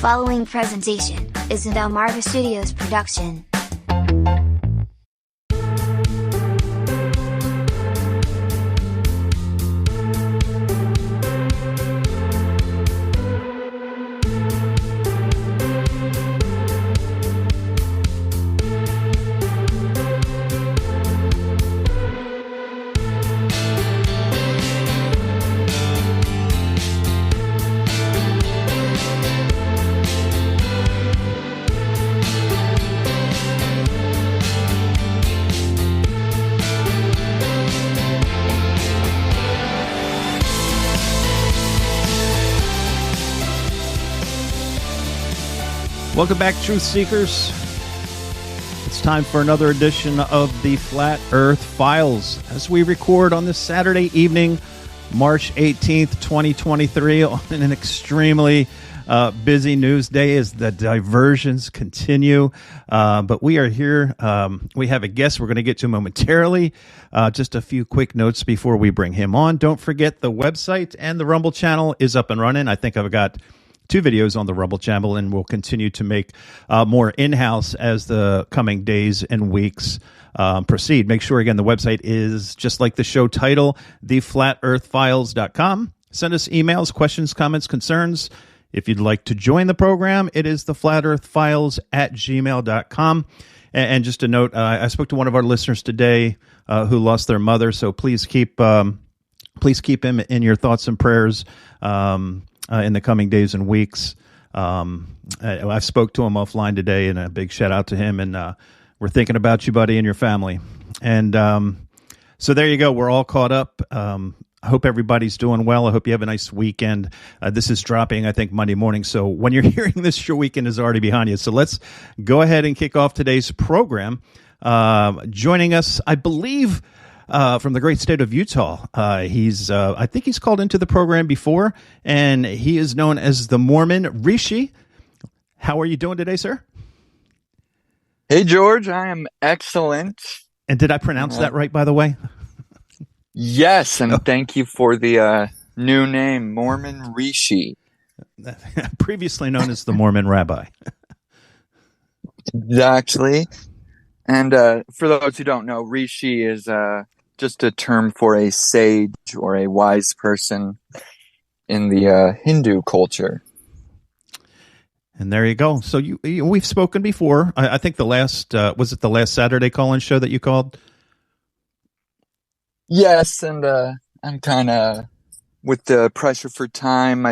following presentation is an Delmarva Studios production. Welcome back, Truth Seekers. It's time for another edition of the Flat Earth Files as we record on this Saturday evening, March 18th, 2023, on an extremely busy news day as the diversions continue. But we are here. We have a guest we're going to get to momentarily. Just a few quick notes before we bring him on. Don't forget the website and the Rumble channel is up and running. I think I've got 2 videos on the Rumble channel, and we'll continue to make more in-house as the coming days and weeks proceed. Make sure, again, the website is just like the show title, theflatearthfiles.com. Send us emails, questions, comments, concerns. If you'd like to join the program, it is theflatearthfiles@gmail.com. And just a note, I spoke to one of our listeners today who lost their mother, so please keep him in your thoughts and prayers in the coming days and weeks. I spoke to him offline today, and a big shout out to him. And we're thinking about you, buddy, and your family. And so there you go. We're all caught up. I hope everybody's doing well. I hope you have a nice weekend. This is dropping, I think, Monday morning. So when you're hearing this, your weekend is already behind you. So let's go ahead and kick off today's program. Joining us, I believe, from the great state of Utah. I think he's called into the program before, and he is known as the Mormon Rishi. How are you doing today, sir? Hey, George, I am excellent. And did I pronounce that right, by the way? Yes, and thank you for the new name, Mormon Rishi. Previously known as the Mormon Rabbi. Exactly. And for those who don't know, Rishi is just a term for a sage or a wise person in the Hindu culture. And there you go. So we've spoken before. I think the last was it the last Saturday call-in show that you called? Yes, and I'm kind of with the pressure for time.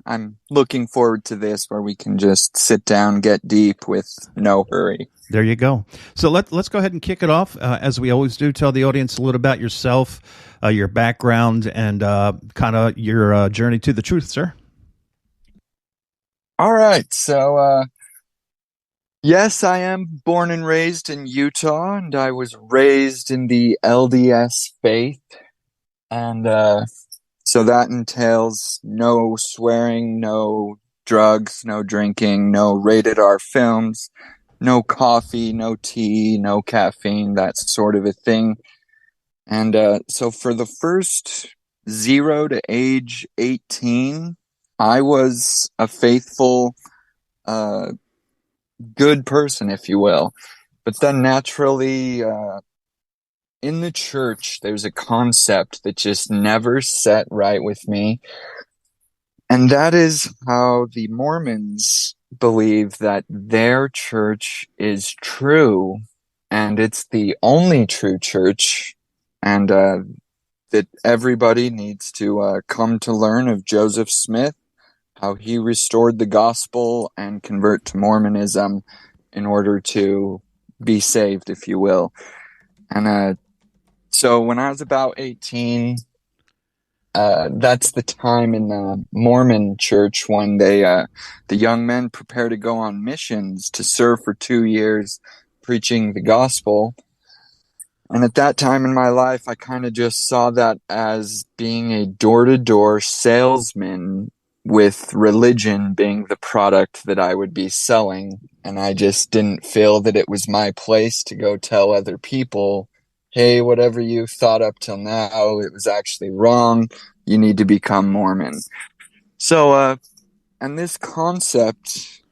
I'm looking forward to this where we can just sit down, get deep with no hurry. There you go. So let's go ahead and kick it off. As we always do, tell the audience a little about yourself, your background, and kind of your journey to the truth, sir. All right. So, yes, I am born and raised in Utah, and I was raised in the LDS faith. And so that entails no swearing, no drugs, no drinking, no rated R films, no coffee, no tea, no caffeine, that sort of a thing. And so for the first 0 to age 18, I was a faithful, good person, if you will. But then naturally, in the church, there's a concept that just never set right with me. And that is how the Mormons believe that their church is true, and it's the only true church, and that everybody needs to come to learn of Joseph Smith, how he restored the gospel and convert to Mormonism in order to be saved, if you will. And so when I was about 18, that's the time in the Mormon church when the young men prepare to go on missions to serve for 2 years preaching the gospel. And at that time in my life, I kind of just saw that as being a door-to-door salesman, with religion being the product that I would be selling. And I just didn't feel that it was my place to go tell other people, hey, whatever you thought up till now, it was actually wrong. You need to become Mormon. So And this concept,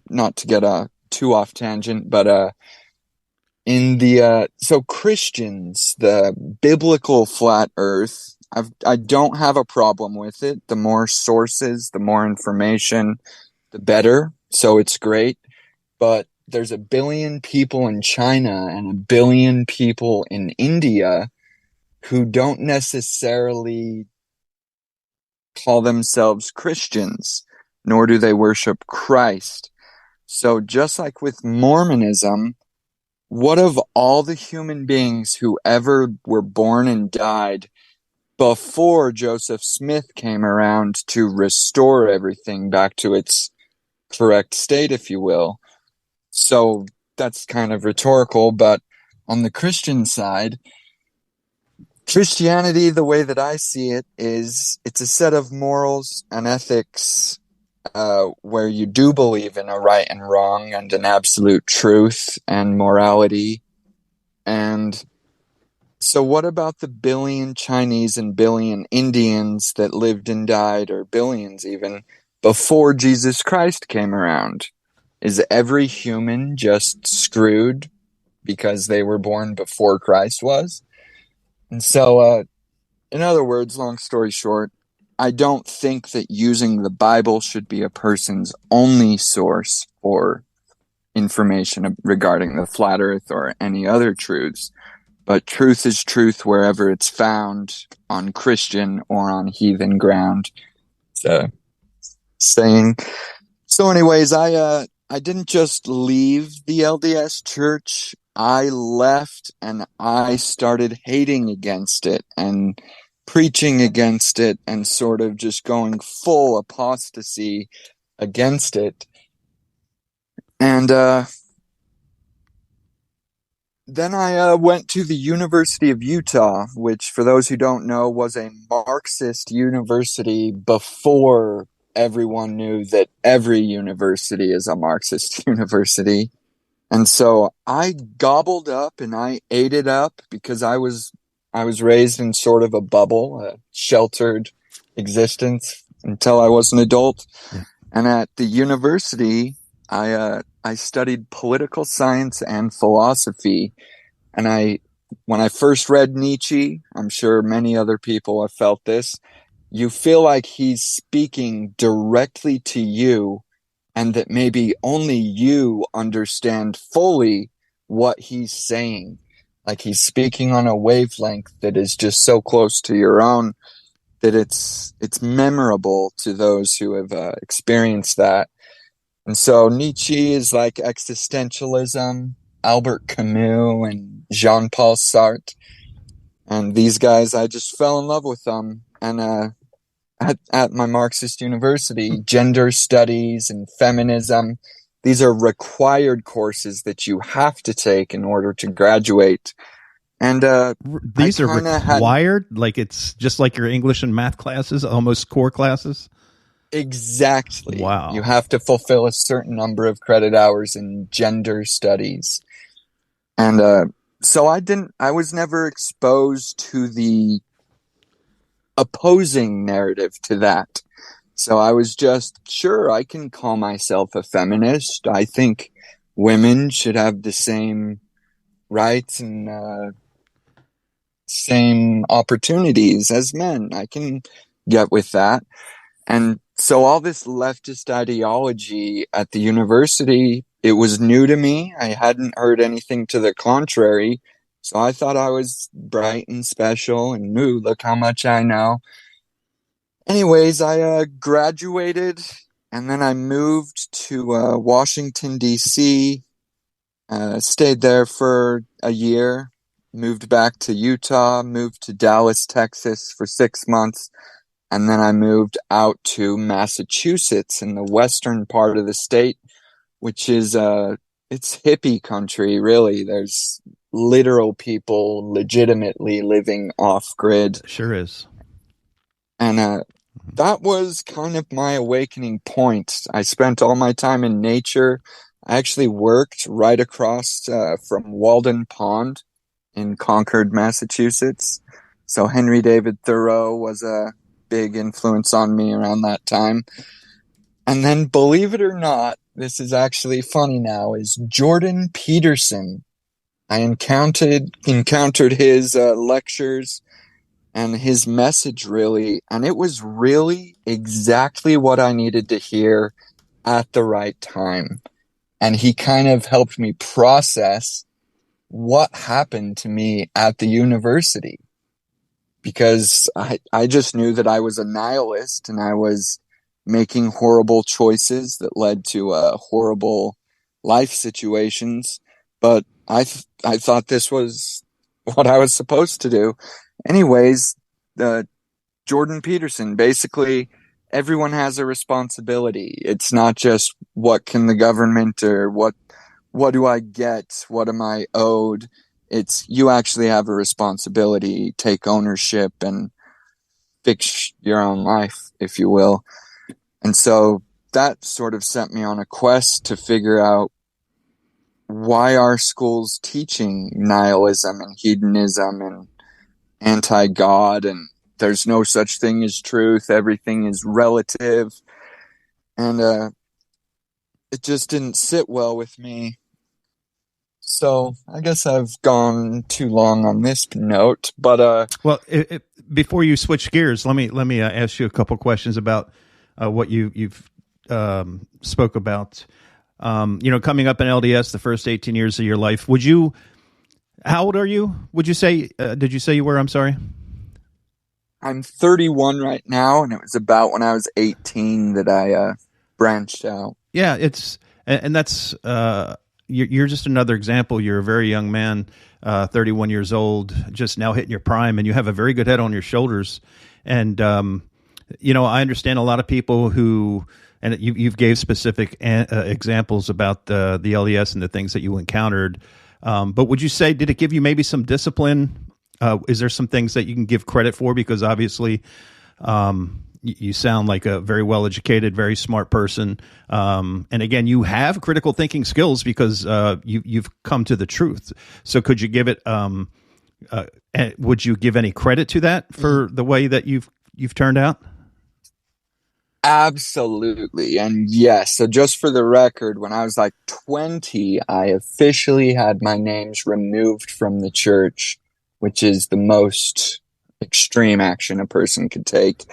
not to get too off tangent, but in the so Christians, the biblical flat Earth, I don't have a problem with it. The more sources, the more information, the better. So it's great. But there's 1 billion people in China and 1 billion people in India who don't necessarily call themselves Christians, nor do they worship Christ. So just like with Mormonism, what of all the human beings who ever were born and died before Joseph Smith came around to restore everything back to its correct state, if you will? So that's kind of rhetorical, but on the Christian side, Christianity, the way that I see it, is it's a set of morals and ethics where you do believe in a right and wrong and an absolute truth and morality. And so what about the 1 billion Chinese and 1 billion Indians that lived and died, or billions even, before Jesus Christ came around? Is every human just screwed because they were born before Christ was? And so, in other words, long story short, I don't think that using the Bible should be a person's only source for information regarding the flat earth or any other truths. But truth is truth wherever it's found, on Christian or on heathen ground. It's a saying. So anyways, I didn't just leave the LDS church. I left and I started hating against it and preaching against it and sort of just going full apostasy against it. And then I went to the University of Utah, which, for those who don't know, was a Marxist university before everyone knew that every university is a Marxist university. And so I gobbled up and I ate it up because I was raised in sort of a bubble, a sheltered existence until I was an adult. Yeah. And at the university, I studied political science and philosophy. And when I first read Nietzsche, I'm sure many other people have felt this, you feel like he's speaking directly to you, and that maybe only you understand fully what he's saying. Like he's speaking on a wavelength that is just so close to your own that it's memorable to those who have experienced that. And so Nietzsche is like existentialism, Albert Camus and Jean-Paul Sartre. And these guys, I just fell in love with them. And at my Marxist university, gender studies and feminism, these are required courses that you have to take in order to graduate. And these are required? Like it's just like your English and math classes, almost core classes? Exactly. Wow. You have to fulfill a certain number of credit hours in gender studies. And so I was never exposed to the opposing narrative to that. So I was just, sure, I can call myself a feminist. I think women should have the same rights and same opportunities as men. I can get with that. And so all this leftist ideology at the university, it was new to me. I hadn't heard anything to the contrary. So I thought I was bright and special and, ooh, look how much I know. Anyways, I graduated and then I moved to Washington, D.C., stayed there for a year, moved back to Utah, moved to Dallas, Texas for 6 months. And then I moved out to Massachusetts in the western part of the state, which is it's hippie country, really. There's literal people legitimately living off grid. Sure is. And that was kind of my awakening point. I spent all my time in nature. I actually worked right across from Walden Pond in Concord, Massachusetts. So Henry David Thoreau was a big influence on me around that time. And then, believe it or not, this is actually funny now, is Jordan Peterson. I encountered his lectures and his message, really, and it was really exactly what I needed to hear at the right time. And he kind of helped me process what happened to me at the university, because I just knew that I was a nihilist and I was making horrible choices that led to horrible life situations. But I thought this was what I was supposed to do. Anyways, Jordan Peterson, basically, everyone has a responsibility. It's not just what can the government or what do I get? What am I owed? It's you actually have a responsibility, take ownership and fix your own life, if you will. And so that sort of sent me on a quest to figure out why are schools teaching nihilism and hedonism and anti-God, and there's no such thing as truth, everything is relative. And it just didn't sit well with me. So I guess I've gone too long on this note, but Well, before you switch gears, let me ask you a couple questions about what you've spoke about. Coming up in LDS, the first 18 years of your life. How old are you? Would you say? Did you say you were? I'm sorry. I'm 31 right now, and it was about when I was 18 that I branched out. Yeah, and that's you're just another example. You're a very young man, 31 years old, just now hitting your prime, and you have a very good head on your shoulders. And I understand a lot of people who, and you've gave specific examples about the LDS and the things that you encountered. But would you say, did it give you maybe some discipline? Is there some things that you can give credit for? Because obviously, you sound like a very well-educated, very smart person. And again, you have critical thinking skills because you've come to the truth. So could you give it, would you give any credit to that for the way that you've turned out? Absolutely. And yes, so just for the record, when I was like 20, I officially had my names removed from the church, which is the most extreme action a person could take.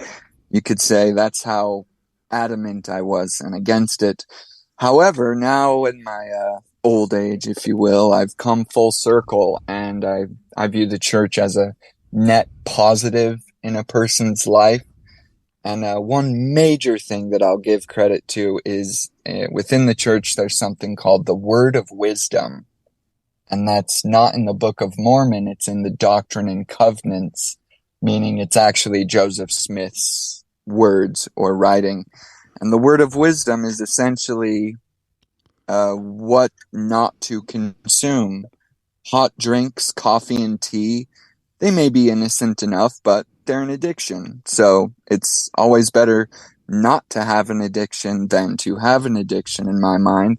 You could say that's how adamant I was and against it. However, now in my old age, if you will, I've come full circle, and I view the church as a net positive in a person's life. And one major thing that I'll give credit to is within the church, there's something called the Word of Wisdom. And that's not in the Book of Mormon, it's in the Doctrine and Covenants, meaning it's actually Joseph Smith's words or writing. And the Word of Wisdom is essentially what not to consume. Hot drinks, coffee and tea, they may be innocent enough, but they're an addiction. So it's always better not to have an addiction than to have an addiction, in my mind.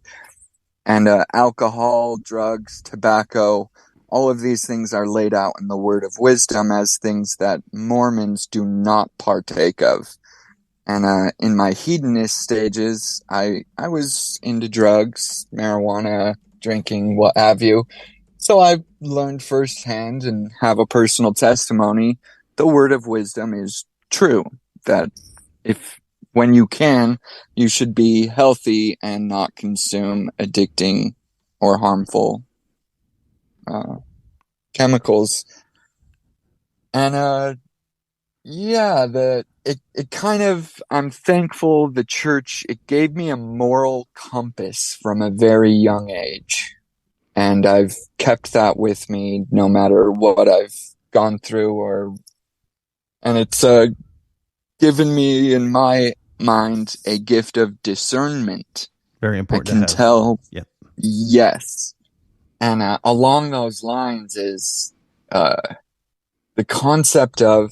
And alcohol, drugs, tobacco, all of these things are laid out in the Word of Wisdom as things that Mormons do not partake of. And in my hedonist stages, I was into drugs, marijuana, drinking, what have you. So I've learned firsthand and have a personal testimony. The Word of Wisdom is true, that when you can, you should be healthy and not consume addicting or harmful chemicals. And it kind of, I'm thankful the church, it gave me a moral compass from a very young age. And I've kept that with me no matter what I've gone through, and it's given me, in my mind, a gift of discernment. Very important. I can tell. Yep. Yes. And along those lines is the concept of,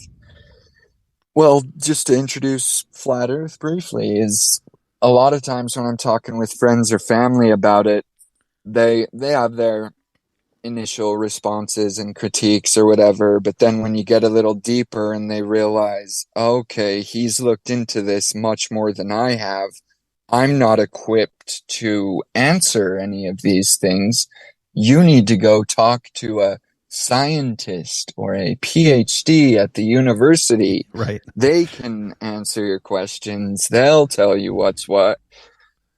well, just to introduce Flat Earth briefly, is a lot of times when I'm talking with friends or family about it, they have their initial responses and critiques or whatever, but then when you get a little deeper and they realize, okay, he's looked into this much more than I have, I'm not equipped to answer any of these things. You need to go talk to a scientist or a PhD at the university. Right. They can answer your questions. They'll tell you what's what.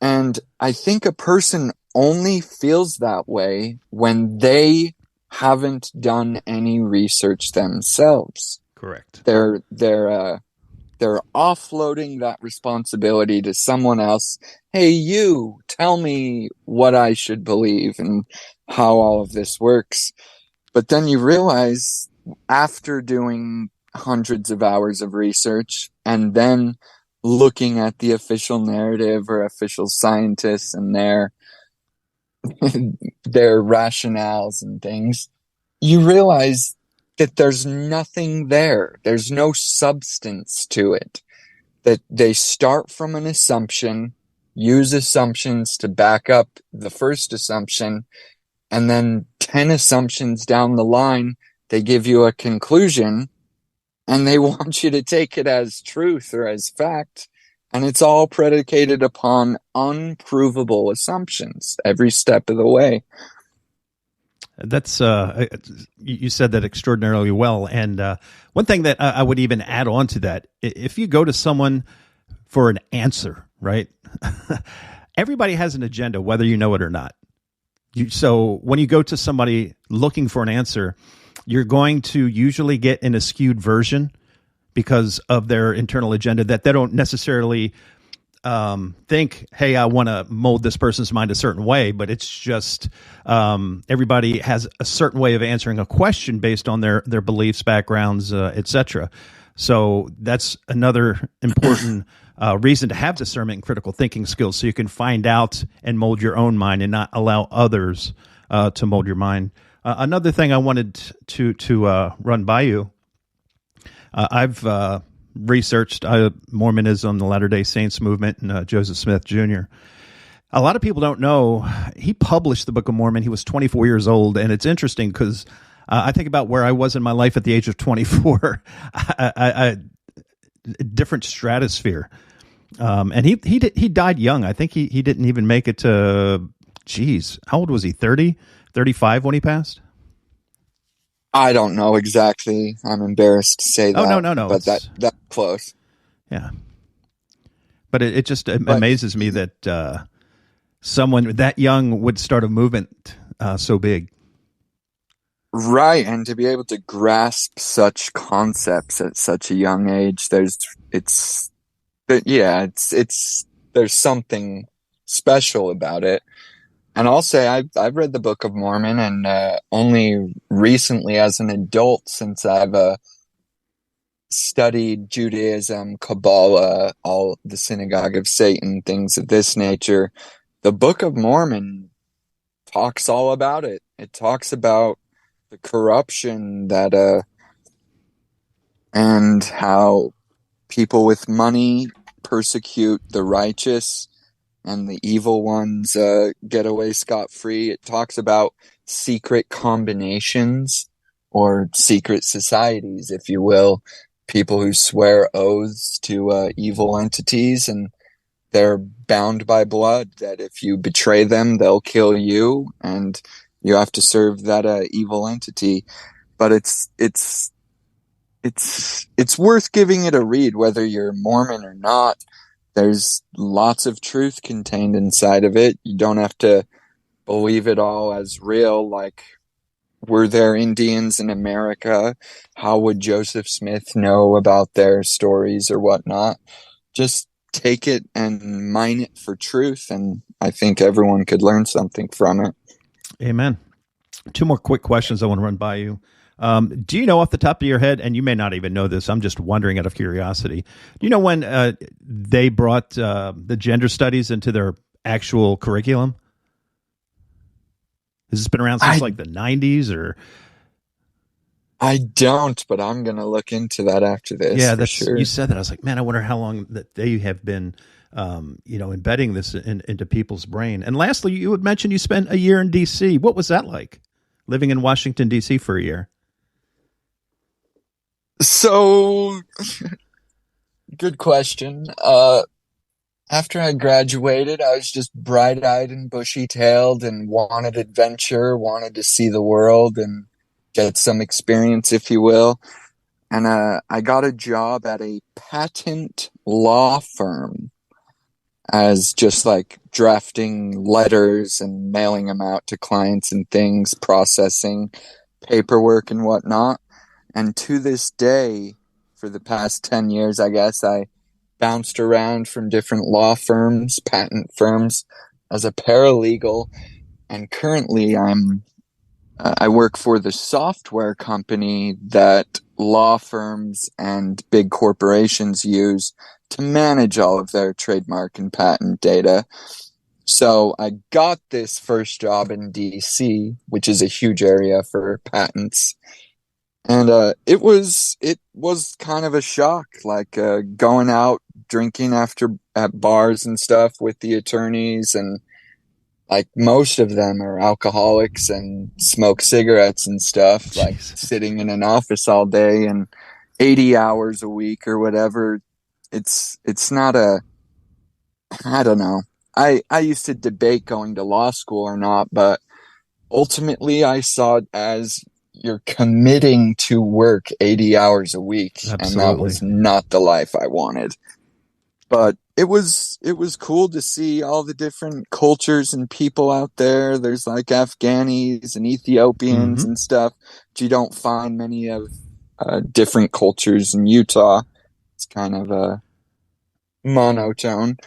And I think a person only feels that way when they haven't done any research themselves. Correct. They're offloading that responsibility to someone else. Hey, you, tell me what I should believe and how all of this works. But then you realize after doing hundreds of hours of research and then looking at the official narrative or official scientists and their rationales and things, you realize that there's nothing there. There's no substance to it. That they start from an assumption, use assumptions to back up the first assumption, and then 10 assumptions down the line, they give you a conclusion and they want you to take it as truth or as fact. And it's all predicated upon unprovable assumptions every step of the way. That's you said that extraordinarily well. And one thing that I would even add on to that, if you go to someone for an answer, right? Everybody has an agenda, whether you know it or not. So when you go to somebody looking for an answer, you're going to usually get an skewed version because of their internal agenda that they don't necessarily think, hey, I want to mold this person's mind a certain way, but it's just everybody has a certain way of answering a question based on their beliefs, backgrounds, etc. So that's another important reason to have discernment and critical thinking skills, so you can find out and mold your own mind and not allow others to mold your mind. Another thing I wanted to run by you, I've researched Mormonism, the Latter-day Saints movement, and Joseph Smith Jr. A lot of people don't know he published the Book of Mormon. He was 24 years old, and it's interesting because I think about where I was in my life at the age of 24. I different stratosphere, and he died young. I think he didn't even make it to, how old was he? 30, 35 when he passed? I don't know exactly. I'm embarrassed to say that. Oh, no. But that's close. Yeah. But it just amazes me that someone that young would start a movement so big. Right, and to be able to grasp such concepts at such a young age, there's something special about it. And I'll say I've read the Book of Mormon, and only recently as an adult, since I've studied Judaism, Kabbalah, all the Synagogue of Satan, things of this nature. The Book of Mormon talks all about it. It talks about the corruption that and how people with money persecute the righteous and the evil ones get away scot-free. It talks about secret combinations or secret societies, if you will, people who swear oaths to evil entities, and they're bound by blood that if you betray them, they'll kill you, and you have to serve that evil entity. But it's worth giving it a read, whether you're Mormon or not. There's lots of truth contained inside of it. You don't have to believe it all as real. Like, were there Indians in America? How would Joseph Smith know about their stories or whatnot? Just take it and mine it for truth, and I think everyone could learn something from it. Amen. Two more quick questions I want to run by you. Do you know off the top of your head, and you may not even know this, I'm just wondering out of curiosity, do you know when they brought the gender studies into their actual curriculum? Has this been around since like the 90s or? I don't, but I'm going to look into that after this. Yeah, that's sure. You said that. I was like, man, I wonder how long that they have been, embedding this into people's brain. And lastly, you had mentioned you spent a year in D.C. What was that like, living in Washington, D.C. for a year? So, good question. After I graduated, I was just bright-eyed and bushy-tailed and wanted adventure, wanted to see the world and get some experience, if you will. And I got a job at a patent law firm as just like drafting letters and mailing them out to clients and things, processing paperwork and whatnot. And to this day, for the past 10 years, I guess, I bounced around from different law firms, patent firms, as a paralegal. And currently, I work for the software company that law firms and big corporations use to manage all of their trademark and patent data. So I got this first job in DC, which is a huge area for patents. And it was kind of a shock, like going out drinking at bars and stuff with the attorneys, and like most of them are alcoholics and smoke cigarettes and stuff, like Jesus. sitting in an office all day and 80 hours a week or whatever. It's not a, I don't know. I used to debate going to law school or not, but ultimately I saw it as you're committing to work 80 hours a week, and that Absolutely. was not the life I wanted. But it was cool to see all the different cultures and people out there. There's like Afghanis and Ethiopians Hmm. and stuff, but you don't find many of different cultures in Utah. It's kind of a monotone.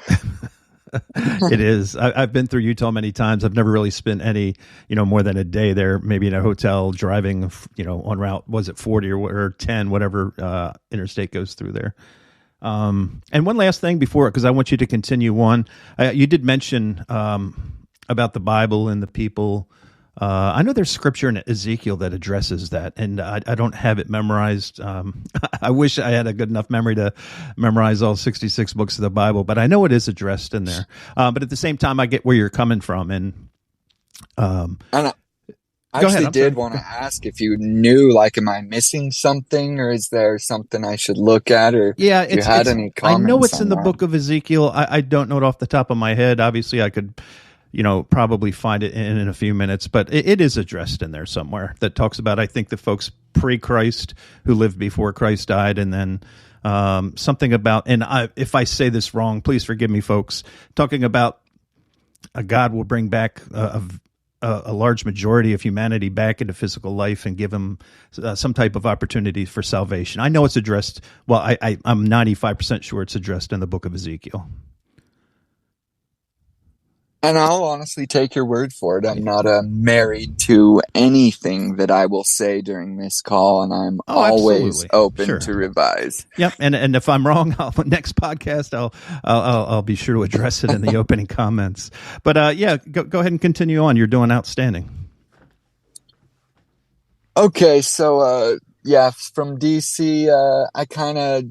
It is. I've been through Utah many times. I've never really spent any, more than a day there. Maybe in a hotel, driving, on route, was it 40 or 10, whatever interstate goes through there. And one last thing before, because I want you to continue on. You did mention about the Bible and the people. I know there's scripture in Ezekiel that addresses that, and I don't have it memorized. I wish I had a good enough memory to memorize all 66 books of the Bible, but I know it is addressed in there. But at the same time, I get where you're coming from, and And I go ahead. actually I'm sorry. did want to ask if you knew, like, am I missing something, or is there something I should look at, or Yeah, if you had any I know comments it's in on the that? book of Ezekiel. I don't know it off the top of my head. Obviously, I could, probably find it in a few minutes, but it is addressed in there somewhere that talks about, I think, the folks pre-Christ who lived before Christ died, and then something about, and if I say this wrong, please forgive me, folks, talking about a God will bring back a large majority of humanity back into physical life and give them some type of opportunity for salvation. I know it's addressed. Well, I'm 95% sure it's addressed in the book of Ezekiel. And I'll honestly take your word for it. I'm Yeah. not married to anything that I will say during this call, and I'm Oh, always absolutely. open Sure. to revise. Yep. And if I'm wrong, next podcast, I'll be sure to address it in the opening comments. But yeah, go ahead and continue on. You're doing outstanding. Okay, so yeah, from DC, I kind of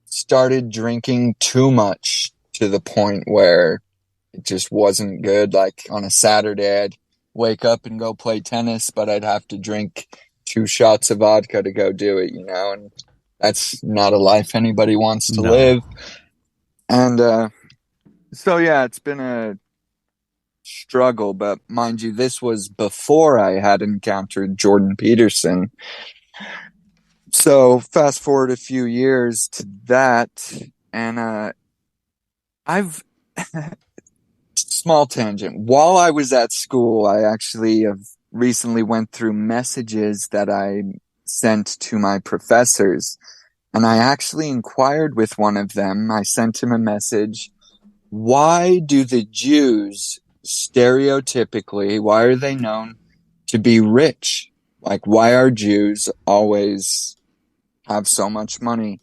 started drinking too much to the point where it just wasn't good. Like on a Saturday, I'd wake up and go play tennis, but I'd have to drink 2 shots of vodka to go do it, and that's not a life anybody wants to No. live. And so, yeah, it's been a struggle, but mind you, this was before I had encountered Jordan Peterson. So, fast forward a few years to that, and I've small tangent. While I was at school, I actually have recently went through messages that I sent to my professors, and I actually inquired with one of them. I sent him a message. Why do the Jews stereotypically, why are they known to be rich? Like, why are Jews always have so much money?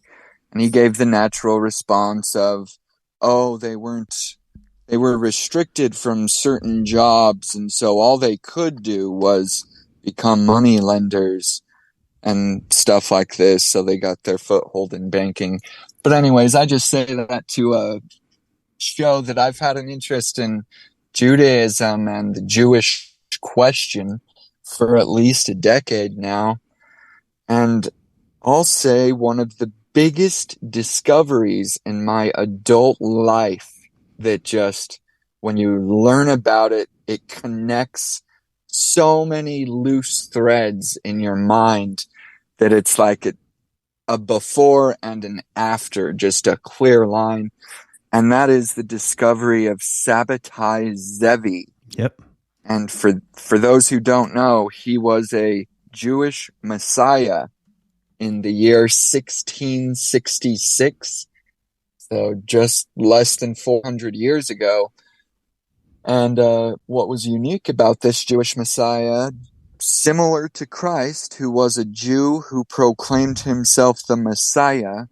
And he gave the natural response of, oh, they were restricted from certain jobs, and so all they could do was become money lenders and stuff like this. So they got their foothold in banking. But anyways, I just say that to show that I've had an interest in Judaism and the Jewish question for at least a decade now. And I'll say one of the biggest discoveries in my adult life that just, when you learn about it, it connects so many loose threads in your mind that it's like a before and an after, just a clear line. And that is the discovery of Sabbatai Zevi. Yep. And for those who don't know, he was a Jewish Messiah in the year 1666. So just less than 400 years ago. And what was unique about this Jewish Messiah, similar to Christ, who was a Jew who proclaimed himself the Messiah.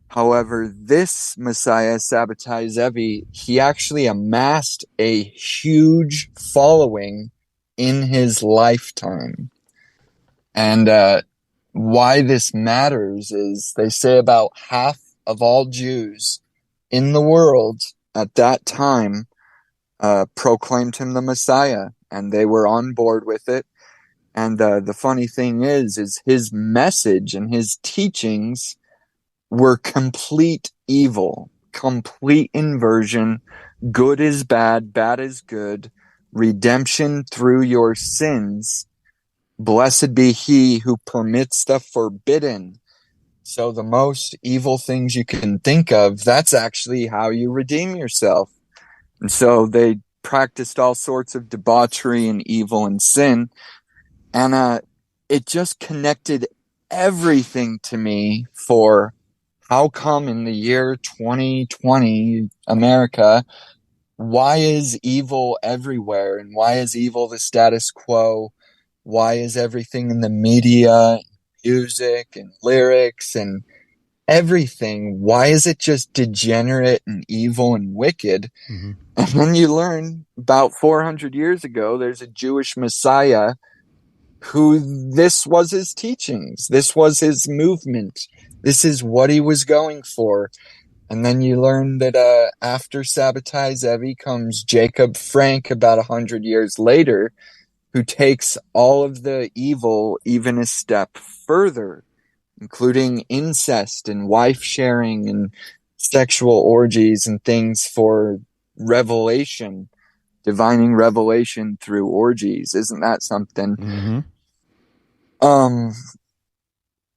However, this Messiah, Sabbatai Zevi, he actually amassed a huge following in his lifetime. And why this matters is they say about half of all Jews in the world at that time proclaimed him the Messiah, and they were on board with it. And the funny thing is his message and his teachings were complete evil, complete inversion. Good is bad, bad is good. Redemption through your sins. Blessed be he who permits the forbidden. So the most evil things you can think of, that's actually how you redeem yourself. And so they practiced all sorts of debauchery and evil and sin. And it just connected everything to me for how come in the year 2020, America, why is evil everywhere? And why is evil the status quo? Why is everything in the media, music and lyrics and everything, why is it just degenerate and evil and wicked? Mm-hmm. And then you learn about 400 years ago, there's a Jewish Messiah who this was his teachings. This was his movement. This is what he was going for. And then you learn that after Sabbatai Zevi comes Jacob Frank about 100 years later, who takes all of the evil even a step further, including incest and wife sharing and sexual orgies and things for revelation, divining revelation through orgies. Isn't that something? Mm-hmm.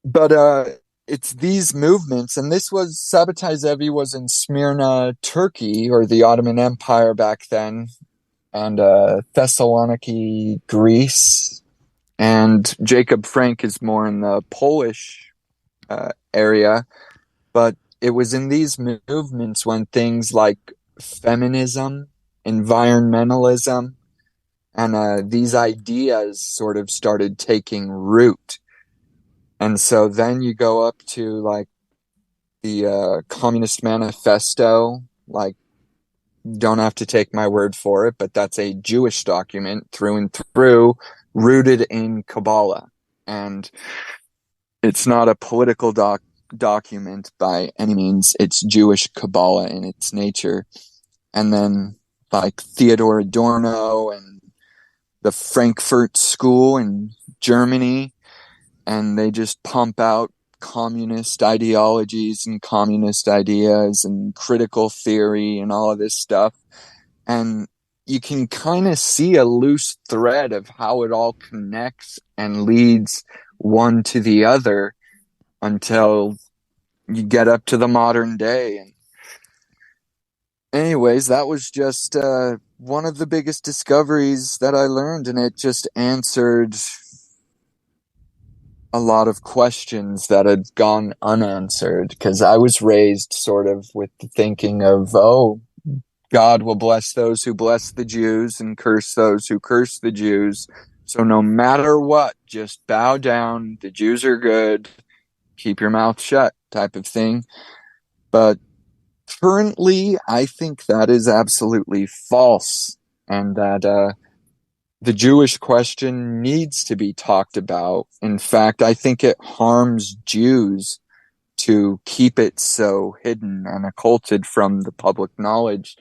But it's these movements, and this was Sabbatai Zevi was in Smyrna, Turkey, or the Ottoman Empire back then, and Thessaloniki, Greece, and Jacob Frank is more in the Polish area. But it was in these movements when things like feminism, environmentalism, and these ideas sort of started taking root. And so then you go up to like the Communist Manifesto, like, don't have to take my word for it, but that's a Jewish document through and through, rooted in Kabbalah. And it's not a political document by any means. It's Jewish Kabbalah in its nature. And then like Theodor Adorno and the Frankfurt School in Germany, and they just pump out communist ideologies and communist ideas and critical theory and all of this stuff. And you can kind of see a loose thread of how it all connects and leads one to the other until you get up to the modern day. And anyways, that was just one of the biggest discoveries that I learned, and it just answered a lot of questions that had gone unanswered, because I was raised sort of with the thinking of, oh, God will bless those who bless the Jews and curse those who curse the Jews. So no matter what, just bow down. The Jews are good. Keep your mouth shut type of thing. But currently, I think that is absolutely false, and that the Jewish question needs to be talked about. In fact, I think it harms Jews to keep it so hidden and occulted from the public knowledge.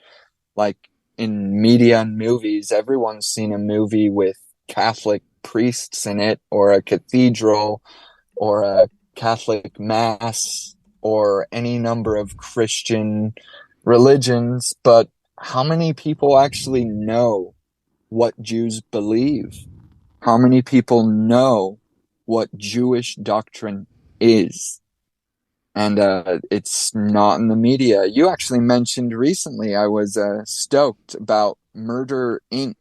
Like in media and movies, everyone's seen a movie with Catholic priests in it, or a cathedral, or a Catholic mass, or any number of Christian religions, but how many people actually know what Jews believe? How many people know what Jewish doctrine is? And it's not in the media. You actually mentioned recently, I was stoked about Murder Inc.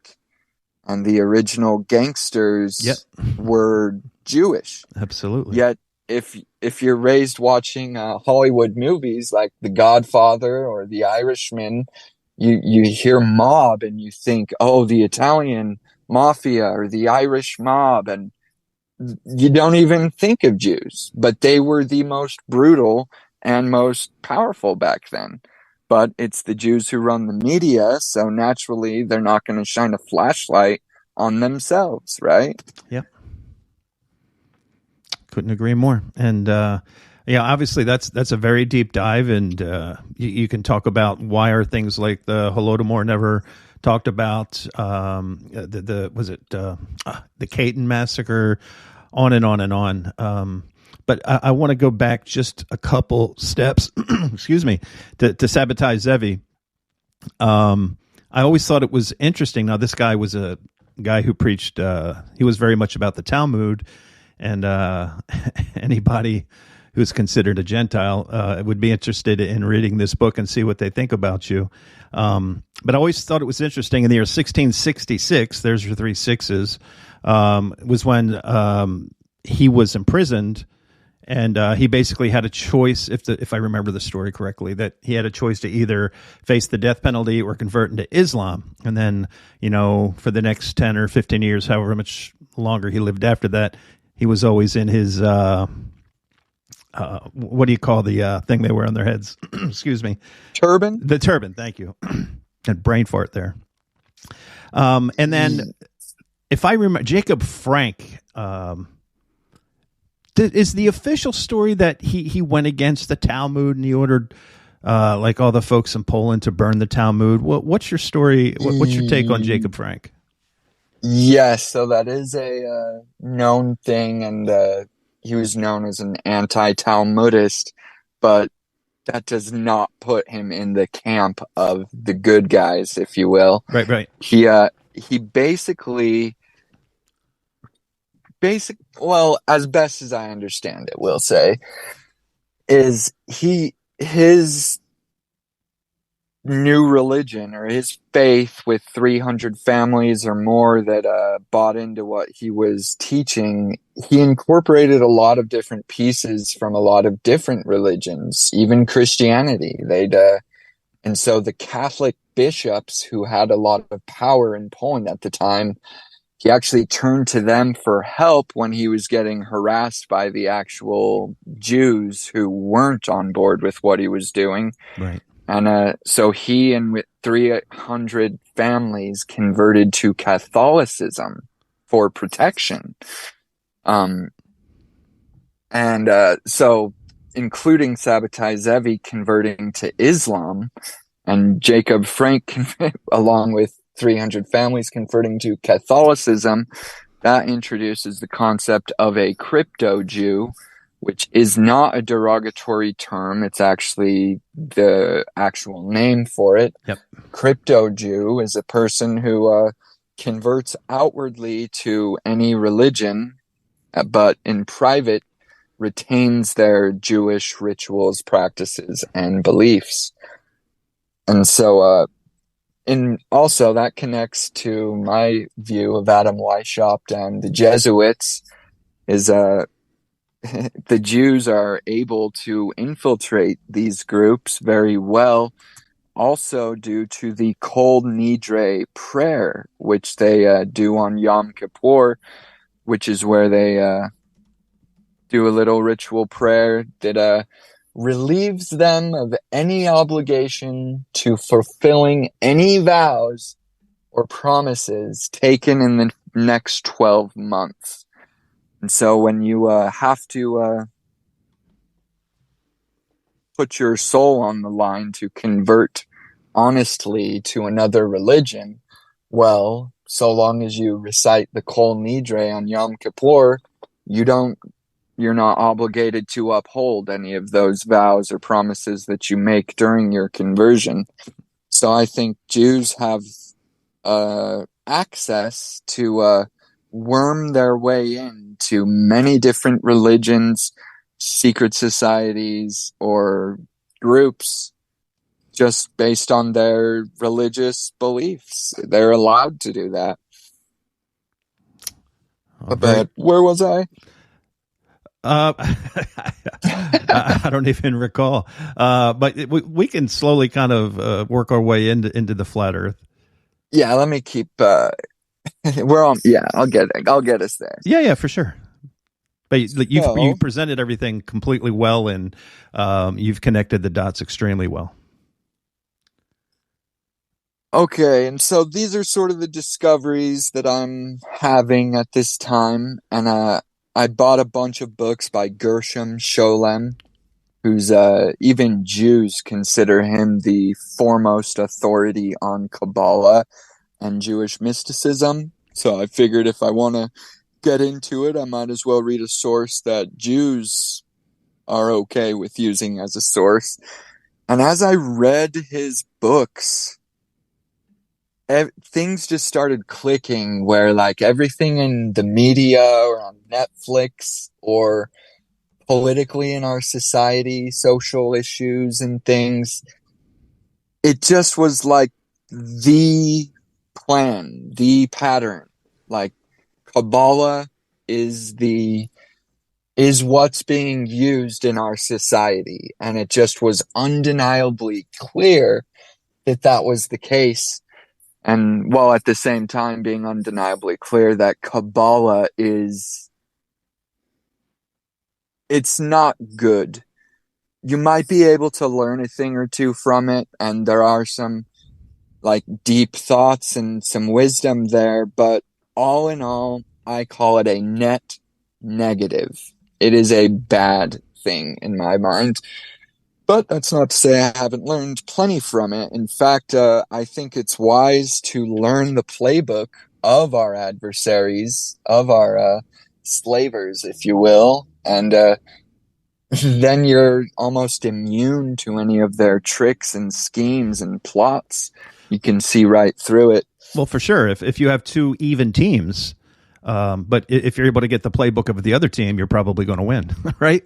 And the original gangsters Yep. were Jewish. Absolutely. Yet, if you're raised watching Hollywood movies like The Godfather or The Irishman, you hear mob and you think, oh, the Italian mafia or the Irish mob, and you don't even think of Jews, but they were the most brutal and most powerful back then. But it's the Jews who run the media, so naturally they're not going to shine a flashlight on themselves, right? Yep. Couldn't agree more. And yeah, obviously that's a very deep dive, and you can talk about why are things like the Holodomor never talked about, the Caton massacre, on and on and on. But I want to go back just a couple steps, excuse me, to Sabotage Zevi. I always thought it was interesting. Now, this guy was a guy who preached, he was very much about the Talmud, and anybody who's considered a Gentile would be interested in reading this book and see what they think about you. But I always thought it was interesting. In the year 1666, there's your three sixes, was when he was imprisoned, and he basically had a choice, if I remember the story correctly, that he had a choice to either face the death penalty or convert into Islam. And then, for the next 10 or 15 years, however much longer he lived after that, he was always in his, what do you call the thing they wear on their heads? Excuse me. Turban? The turban, thank you. And brain fart there. And then, if I remember, Jacob Frank, is the official story that he went against the Talmud and he ordered like all the folks in Poland to burn the Talmud? What's your story? What's your take on Jacob Frank? Yes, so that is a known thing, and he was known as an anti-Talmudist, but that does not put him in the camp of the good guys, if you will. Right. He basically, well, as best as I understand it, we'll say, is his new religion, or his faith, with 300 families or more that bought into what he was teaching, he incorporated a lot of different pieces from a lot of different religions, even Christianity. And so the Catholic bishops, who had a lot of power in Poland at the time, he actually turned to them for help when he was getting harassed by the actual Jews who weren't on board with what he was doing. Right. And so he and with 300 families converted to Catholicism for protection. So including Sabbatai Zevi converting to Islam, and Jacob Frank, along with 300 families converting to Catholicism, that introduces the concept of a crypto Jew, which is not a derogatory term. It's actually the actual name for it. Yep. Crypto Jew is a person who converts outwardly to any religion, but in private retains their Jewish rituals, practices, and beliefs. And so, and also that connects to my view of Adam Weishaupt and the Jesuits, is the Jews are able to infiltrate these groups very well, also due to the Kol Nidre prayer, which they do on Yom Kippur, which is where they do a little ritual prayer that relieves them of any obligation to fulfilling any vows or promises taken in the next 12 months. And so when you have to put your soul on the line to convert honestly to another religion, well, so long as you recite the Kol Nidre on Yom Kippur, you don't you're not obligated to uphold any of those vows or promises that you make during your conversion. So I think Jews have access to worm their way into many different religions, secret societies, or groups just based on their religious beliefs. They're allowed to do that. But where was I? I don't even recall. But we can slowly kind of work our way into the flat Earth. Yeah, let me keep. We're on. Yeah, I'll get us there. Yeah, for sure. But you presented everything completely well, and you've connected the dots extremely well. Okay, and so these are sort of the discoveries that I'm having at this time, and I bought a bunch of books by Gershom Scholem, who's even Jews consider him the foremost authority on Kabbalah and Jewish mysticism. So I figured if I want to get into it, I might as well read a source that Jews are okay with using as a source. And as I read his books, things just started clicking where like everything in the media or on Netflix or politically in our society, social issues and things, it just was like the plan, the pattern. Like Kabbalah is what's being used in our society, and it just was undeniably clear that that was the case. And while at the same time being undeniably clear that Kabbalah it's not good. You might be able to learn a thing or two from it, and there are some like deep thoughts and some wisdom there, but all in all, I call it a net negative. It is a bad thing in my mind. But that's not to say I haven't learned plenty from it. In fact, I think it's wise to learn the playbook of our adversaries, of our slavers, if you will, and then you're almost immune to any of their tricks and schemes and plots. You can see right through it. Well, for sure. If you have two even teams, but if you're able to get the playbook of the other team, you're probably going to win, right?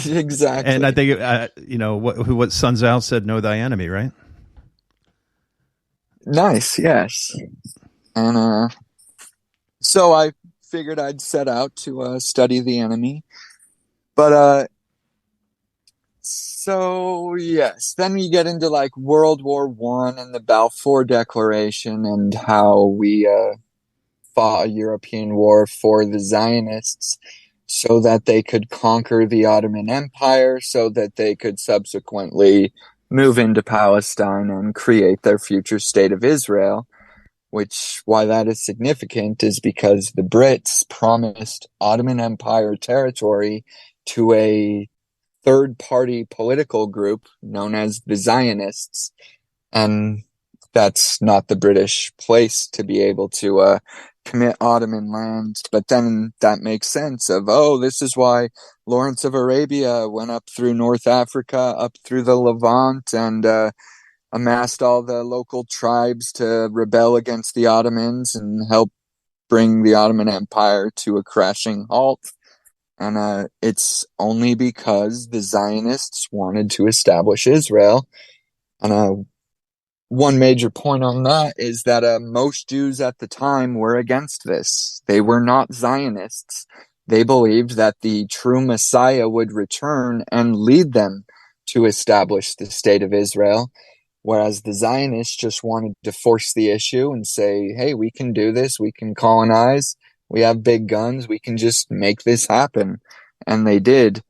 Exactly. And I think, what Sun Tzu said, know thy enemy, right? Nice, yes. And so I figured I'd set out to study the enemy. But so yes, then we get into like World War I and the Balfour Declaration and how we fought a European war for the Zionists so that they could conquer the Ottoman Empire, so that they could subsequently move into Palestine and create their future state of Israel. Which, why that is significant is because the Brits promised Ottoman Empire territory to a third-party political group known as the Zionists, and that's not the British place to be able to commit Ottoman land. But then that makes sense of, this is why Lawrence of Arabia went up through North Africa, up through the Levant, and amassed all the local tribes to rebel against the Ottomans and help bring the Ottoman Empire to a crashing halt. And it's only because the Zionists wanted to establish Israel. And one major point on that is that most Jews at the time were against this. They were not Zionists. They believed that the true Messiah would return and lead them to establish the state of Israel, whereas the Zionists just wanted to force the issue and say, hey, we can do this, we can colonize, we have big guns, we can just make this happen. And they did.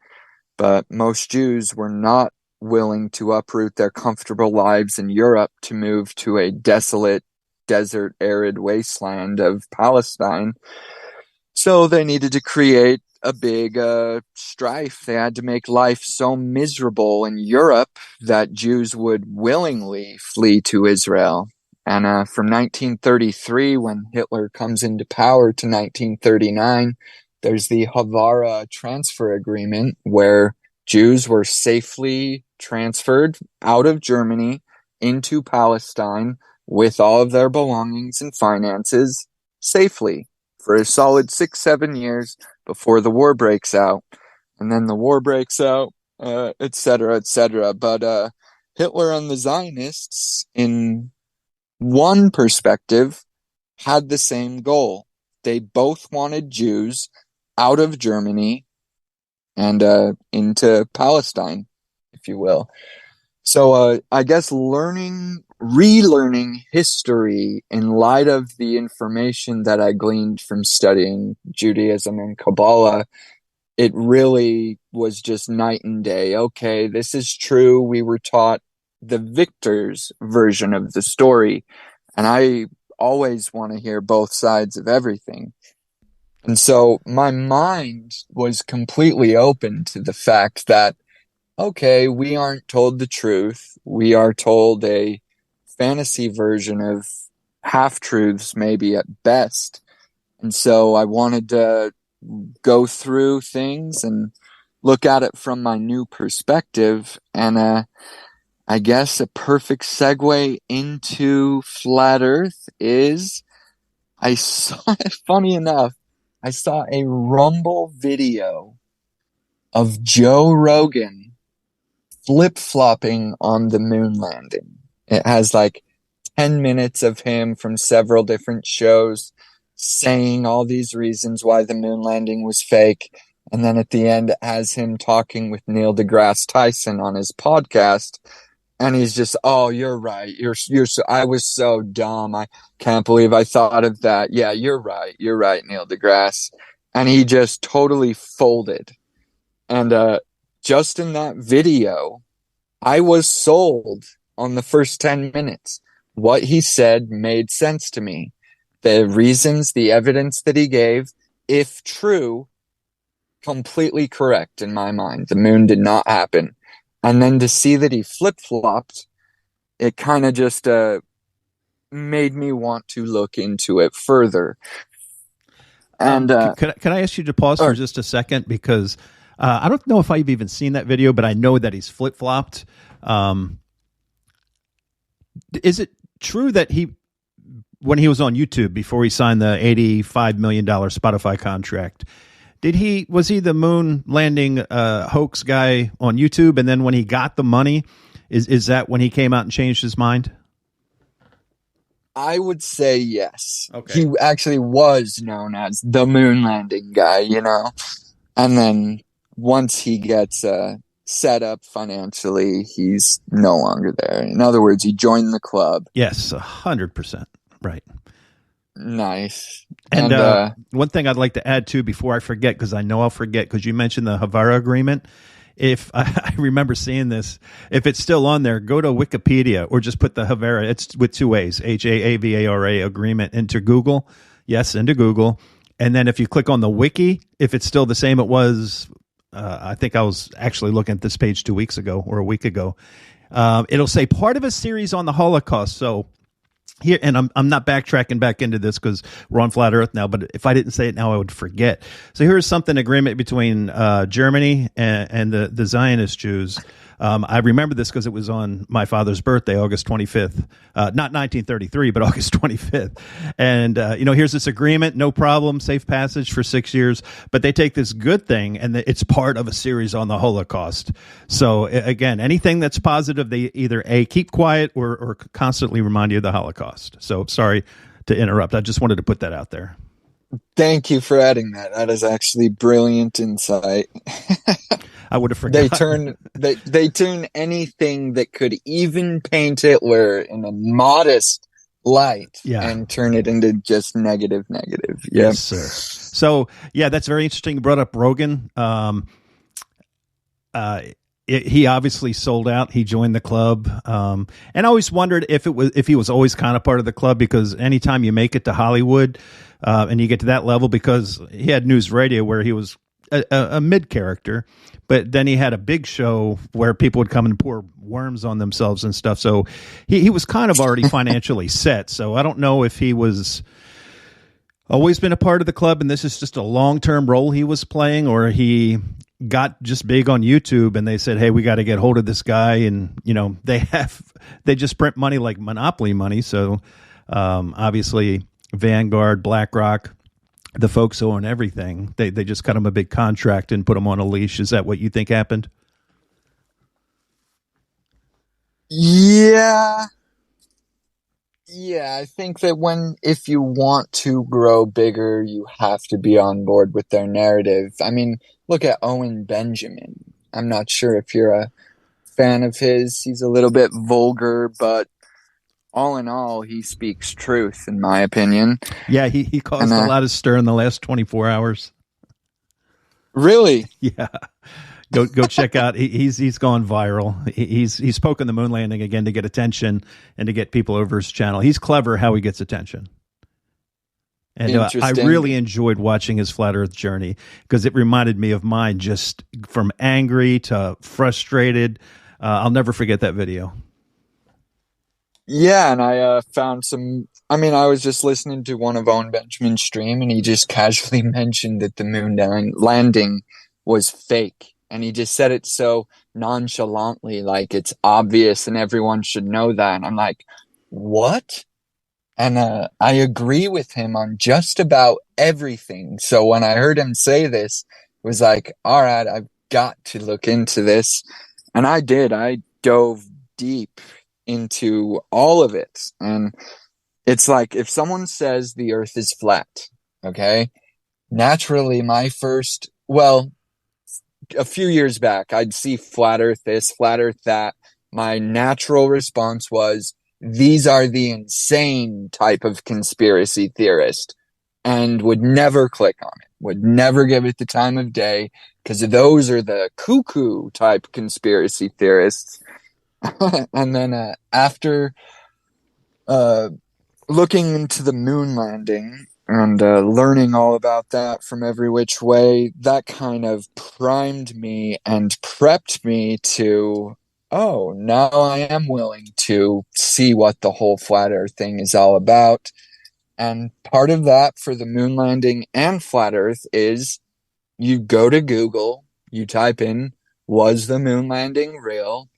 But most Jews were not willing to uproot their comfortable lives in Europe to move to a desolate, desert, arid wasteland of Palestine. So they needed to create a big strife. They had to make life so miserable in Europe that Jews would willingly flee to Israel. And from 1933, when Hitler comes into power, to 1939, There's the Havara transfer agreement where Jews were safely transferred out of Germany into Palestine with all of their belongings and finances safely for a solid 6, 7 years before the war breaks out. And then the war breaks out, et cetera, et cetera. But Hitler and the Zionists, in one perspective, had the same goal. They both wanted Jews out of Germany and into Palestine, if you will. So I guess relearning history in light of the information that I gleaned from studying Judaism and Kabbalah, it really was just night and day. Okay, this is true. We were taught the victor's version of the story, and I always want to hear both sides of everything. And so my mind was completely open to the fact that, okay, we aren't told the truth. We are told a fantasy version of half-truths, maybe at best. And so I wanted to go through things and look at it from my new perspective. And I guess a perfect segue into Flat Earth is I saw, funny enough, I saw a Rumble video of Joe Rogan flip-flopping on the moon landing. It has like 10 minutes of him from several different shows saying all these reasons why the moon landing was fake. And then at the end, it has him talking with Neil deGrasse Tyson on his podcast. And he's just, oh, you're right. I was so dumb. I can't believe I thought of that. Yeah, you're right. You're right, Neil deGrasse. And he just totally folded. And just in that video, I was sold on the first 10 minutes. What he said made sense to me. The reasons, the evidence that he gave, if true, completely correct in my mind. The moon did not happen. And then to see that he flip-flopped, it kind of just made me want to look into it further. And can I ask you to pause for just a second? Because I don't know if I've even seen that video, but I know that he's flip-flopped. Is it true that when he was on YouTube before he signed the $85 million Spotify contract, was he the moon landing hoax guy on YouTube? And then when he got the money, is that when he came out and changed his mind? I would say yes. Okay. He actually was known as the moon landing guy, and then once he gets set up financially, he's no longer there. In other words, he joined the club. Yes, 100%. Right. Nice. And one thing I'd like to add too, before I forget, because I know I'll forget, because you mentioned the Havara agreement. If I remember seeing this, if it's still on there, go to Wikipedia or just put the Havara. It's with two A's, HAAVARA agreement into Google. Yes, into Google. And then if you click on the wiki, if it's still the same it was, I think I was actually looking at this page 2 weeks ago or a week ago. It'll say part of a series on the Holocaust. So here, and I'm not backtracking back into this because we're on Flat Earth now, but if I didn't say it now, I would forget. So here's something, agreement between Germany and the Zionist Jews. I remember this because it was on my father's birthday, August 25th, not 1933, but August 25th. And, here's this agreement, no problem, safe passage for 6 years. But they take this good thing and it's part of a series on the Holocaust. So again, anything that's positive, they either keep quiet or constantly remind you of the Holocaust. So sorry to interrupt. I just wanted to put that out there. Thank you for adding that. That is actually brilliant insight. I would have forgotten. They turn anything that could even paint Hitler in a modest light and turn it into just negative. Yep. Yes, sir. So that's very interesting. You brought up Rogan. He obviously sold out. He joined the club, and I always wondered if he was always kind of part of the club, because anytime you make it to Hollywood and you get to that level, because he had news radio where he was a mid character, but then he had a big show where people would come and pour worms on themselves and stuff. So he was kind of already financially set. So I don't know if he was always been a part of the club, and this is just a long-term role he was playing, or he got just big on YouTube and they said, "Hey, we got to get hold of this guy." And they just print money like Monopoly money. So obviously, Vanguard, BlackRock, the folks who own everything, they just cut him a big contract and put him on a leash. Is that what you think happened? Yeah. Yeah, I think that if you want to grow bigger, you have to be on board with their narrative. I mean, look at Owen Benjamin. I'm not sure if you're a fan of his. He's a little bit vulgar, but all in all, he speaks truth, in my opinion. Yeah, he And caused a lot of stir in the last 24 hours. really, Yeah. Go check out. He's gone viral. He's spoken the moon landing again to get attention and to get people over his channel. He's clever how he gets attention. And I really enjoyed watching his flat Earth journey because it reminded me of mine, just from angry to frustrated. I'll never forget that video. yeah, and I found some. I mean, I was just listening to one of Owen Benjamin's stream, and he just casually mentioned that the landing was fake, and he just said it so nonchalantly, like it's obvious and everyone should know that. And I'm like, what? And I agree with him on just about everything. So when I heard him say this, it was like, all right, I've got to look into this. And I did. I dove deep into all of it. And it's like, if someone says the earth is flat, okay, naturally, a few years back, I'd see flat earth this, flat earth that. My natural response was, these are the insane type of conspiracy theorist, and would never click on it, would never give it the time of day, because those are the cuckoo type conspiracy theorists. And then after uh, looking into the moon landing and learning all about that from every which way, that kind of primed me and prepped me to, oh, now I am willing to see what the whole flat earth thing is all about. And part of that for the moon landing and flat earth is you go to Google, you type in, was the moon landing real?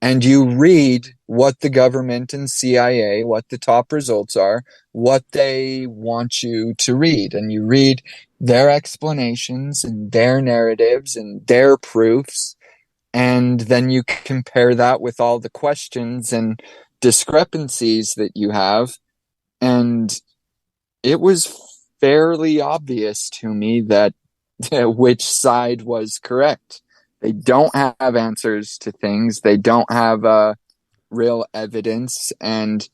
And you read what the government and CIA, what the top results are, what they want you to read. And you read their explanations and their narratives and their proofs. And then you compare that with all the questions and discrepancies that you have. And it was fairly obvious to me that which side was correct. They don't have answers to things. They don't have real evidence. And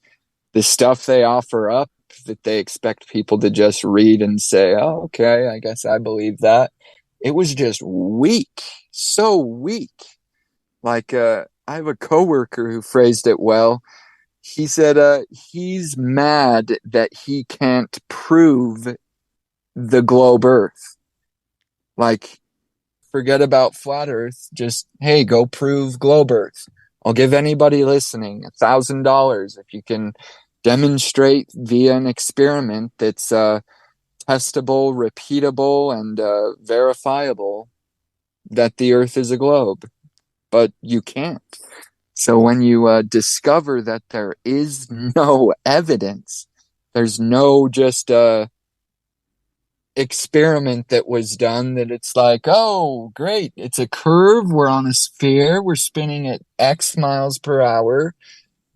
the stuff they offer up that they expect people to just read and say, oh, okay, I guess I believe that. It was just weak. So weak. Like, I have a coworker who phrased it well. He said he's mad that he can't prove the globe Earth. Like, forget about flat Earth. Just, hey, go prove globe Earth. I'll give anybody listening $1,000 if you can demonstrate via an experiment that's testable, repeatable, and verifiable that the Earth is a globe. But you can't. So when you discover that there is no evidence, there's no just experiment that was done that it's like, oh, great, it's a curve, we're on a sphere, we're spinning at X miles per hour.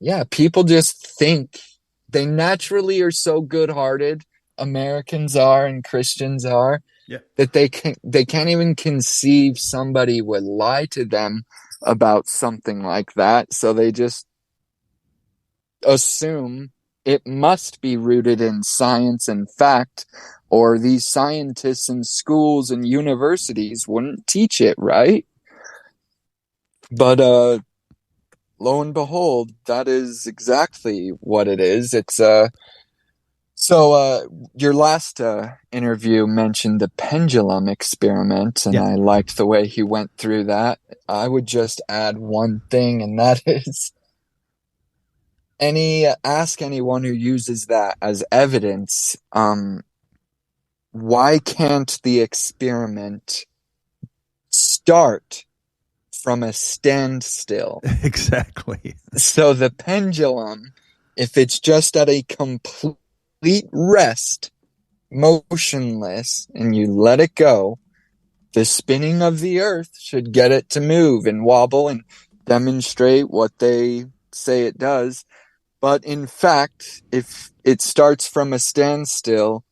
Yeah, people just think. They naturally are so good-hearted, Americans are and Christians are, Yeah. that they can't even conceive somebody would lie to them about something like that. So they just assume it must be rooted in science and fact, or these scientists in schools and universities wouldn't teach it, right? But lo and behold, that is exactly what it is. It's your last interview mentioned the pendulum experiment, and Yeah. I liked the way he went through that. I would just add one thing, and that is ask anyone who uses that as evidence, why can't the experiment start from a standstill? Exactly. So the pendulum, if it's just at a complete rest, motionless, and you let it go, the spinning of the earth should get it to move and wobble and demonstrate what they say it does. But in fact, if it starts from a standstill,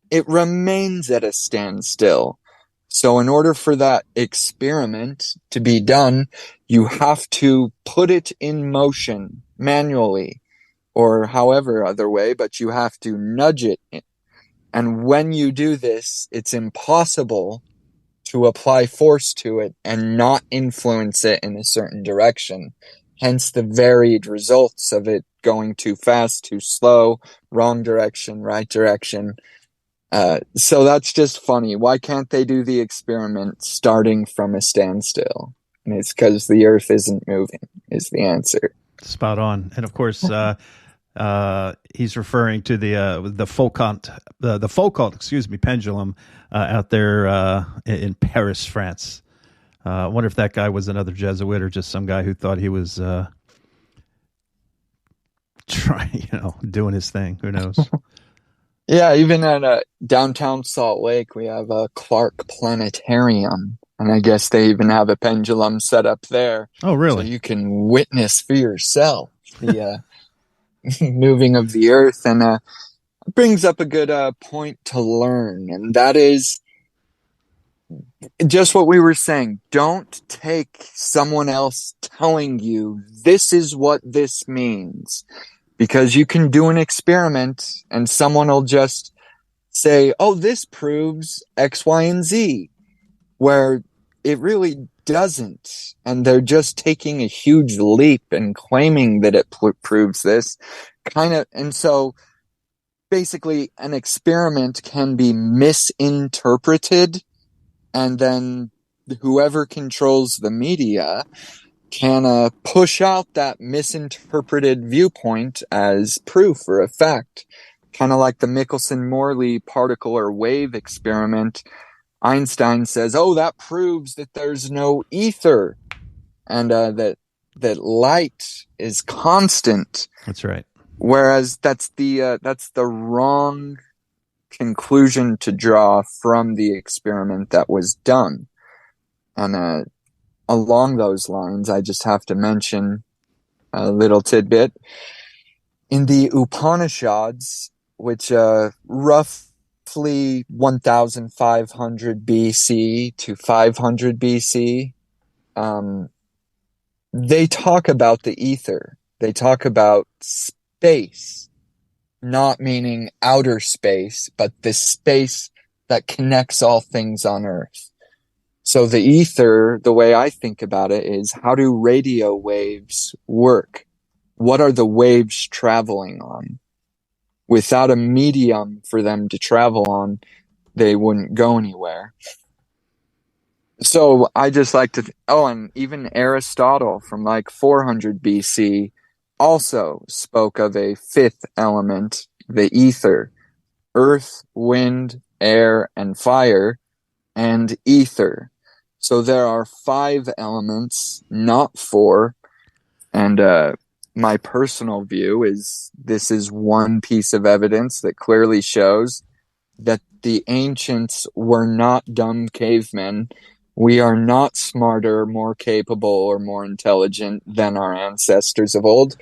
it remains at a standstill. So in order for that experiment to be done, you have to put it in motion manually or however other way, but you have to nudge it. And when you do this, it's impossible to apply force to it and not influence it in a certain direction. Hence the varied results of it going too fast, too slow, wrong direction, right direction. So that's just funny. Why can't they do the experiment starting from a standstill? And it's because the earth isn't moving, is the answer. Spot on. And of course, he's referring to the Foucault, pendulum out there in Paris, France. I wonder if that guy was another Jesuit or just some guy who thought he was doing his thing. Who knows? Yeah, even at downtown Salt Lake, we have a Clark Planetarium. And I guess they even have a pendulum set up there. Oh, really? So you can witness for yourself the moving of the earth. And it brings up a good point to learn. And that is just what we were saying. Don't take someone else telling you this is what this means. Because you can do an experiment and someone will just say, oh, this proves X, Y, and Z, where it really doesn't. And they're just taking a huge leap and claiming that it proves this And so basically an experiment can be misinterpreted, and then whoever controls the media can push out that misinterpreted viewpoint as proof or a fact. Kind of like the Michelson-Morley particle or wave experiment. Einstein says, oh, that proves that there's no ether and that light is constant. That's right. Whereas that's the wrong conclusion to draw from the experiment that was done. And along those lines, I just have to mention a little tidbit. In the Upanishads, which roughly 1500 BC to 500 BC, they talk about the ether. They talk about space, not meaning outer space, but the space that connects all things on Earth. So the ether, the way I think about it, is how do radio waves work? What are the waves traveling on? Without a medium for them to travel on, they wouldn't go anywhere. So I just like to, and even Aristotle from like 400 BC also spoke of a fifth element, the ether, earth, wind, air, and fire, and ether. So there are 5 elements, not 4. And my personal view is this is one piece of evidence that clearly shows that the ancients were not dumb cavemen. We are not smarter, more capable, or more intelligent than our ancestors of old.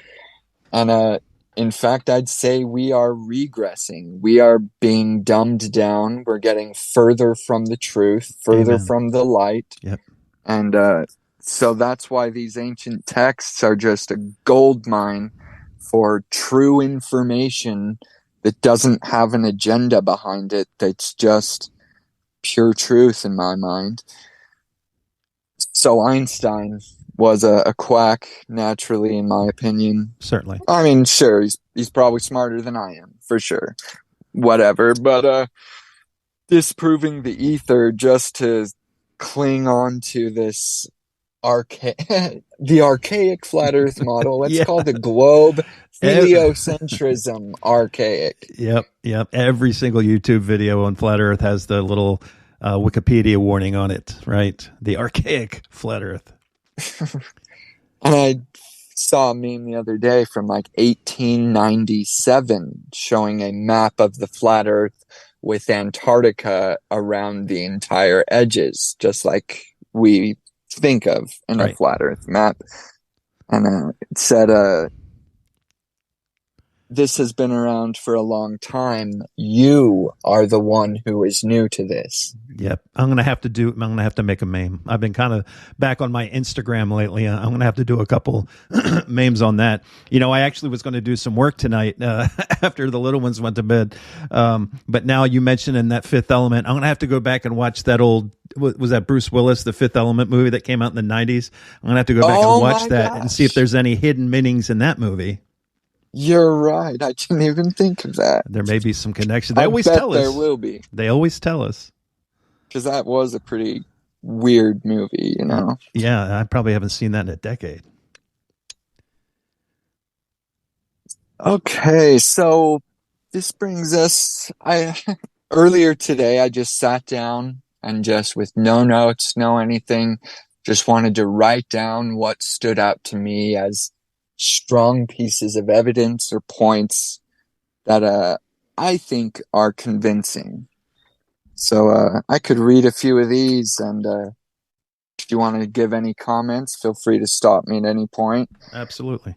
And in fact, I'd say we are regressing. We are being dumbed down. We're getting further from the truth, further Amen. from the light. Yep. And so that's why these ancient texts are just a gold mine for true information that doesn't have an agenda behind it. That's just pure truth in my mind. So Einstein was a quack, naturally, in my opinion. Certainly. I mean, sure, he's probably smarter than I am, for sure. Whatever. But disproving the ether just to cling on to this the archaic flat Earth model. Let's Yeah. call the globe Ev- heliocentrism archaic. Yep. Every single YouTube video on flat Earth has the little Wikipedia warning on it, right? The archaic flat Earth. And I saw a meme the other day from like 1897 showing a map of the flat Earth with Antarctica around the entire edges, just like we think of in a Right. flat Earth map. And it said, this has been around for a long time. You are the one who is new to this. Yep. I'm going to have to make a meme. I've been kind of back on my Instagram lately. I'm going to have to do a couple memes on that. You know, I actually was going to do some work tonight after the little ones went to bed. But now you mentioned in that Fifth Element, I'm going to have to go back and watch that old, was that Bruce Willis, the Fifth Element movie that came out in the 90s? I'm going to have to go back and watch that and see if there's any hidden meanings in that movie. You're right. I didn't even think of that. There may be some connection. They always tell us. There will be. They always tell us. Because that was a pretty weird movie, you know? Yeah, I probably haven't seen that in a decade. Okay, so this brings us... Earlier today, I just sat down and just with no notes, no anything, just wanted to write down what stood out to me as strong pieces of evidence or points that I think are convincing. So I could read a few of these, and if you want to give any comments, feel free to stop me at any point. Absolutely.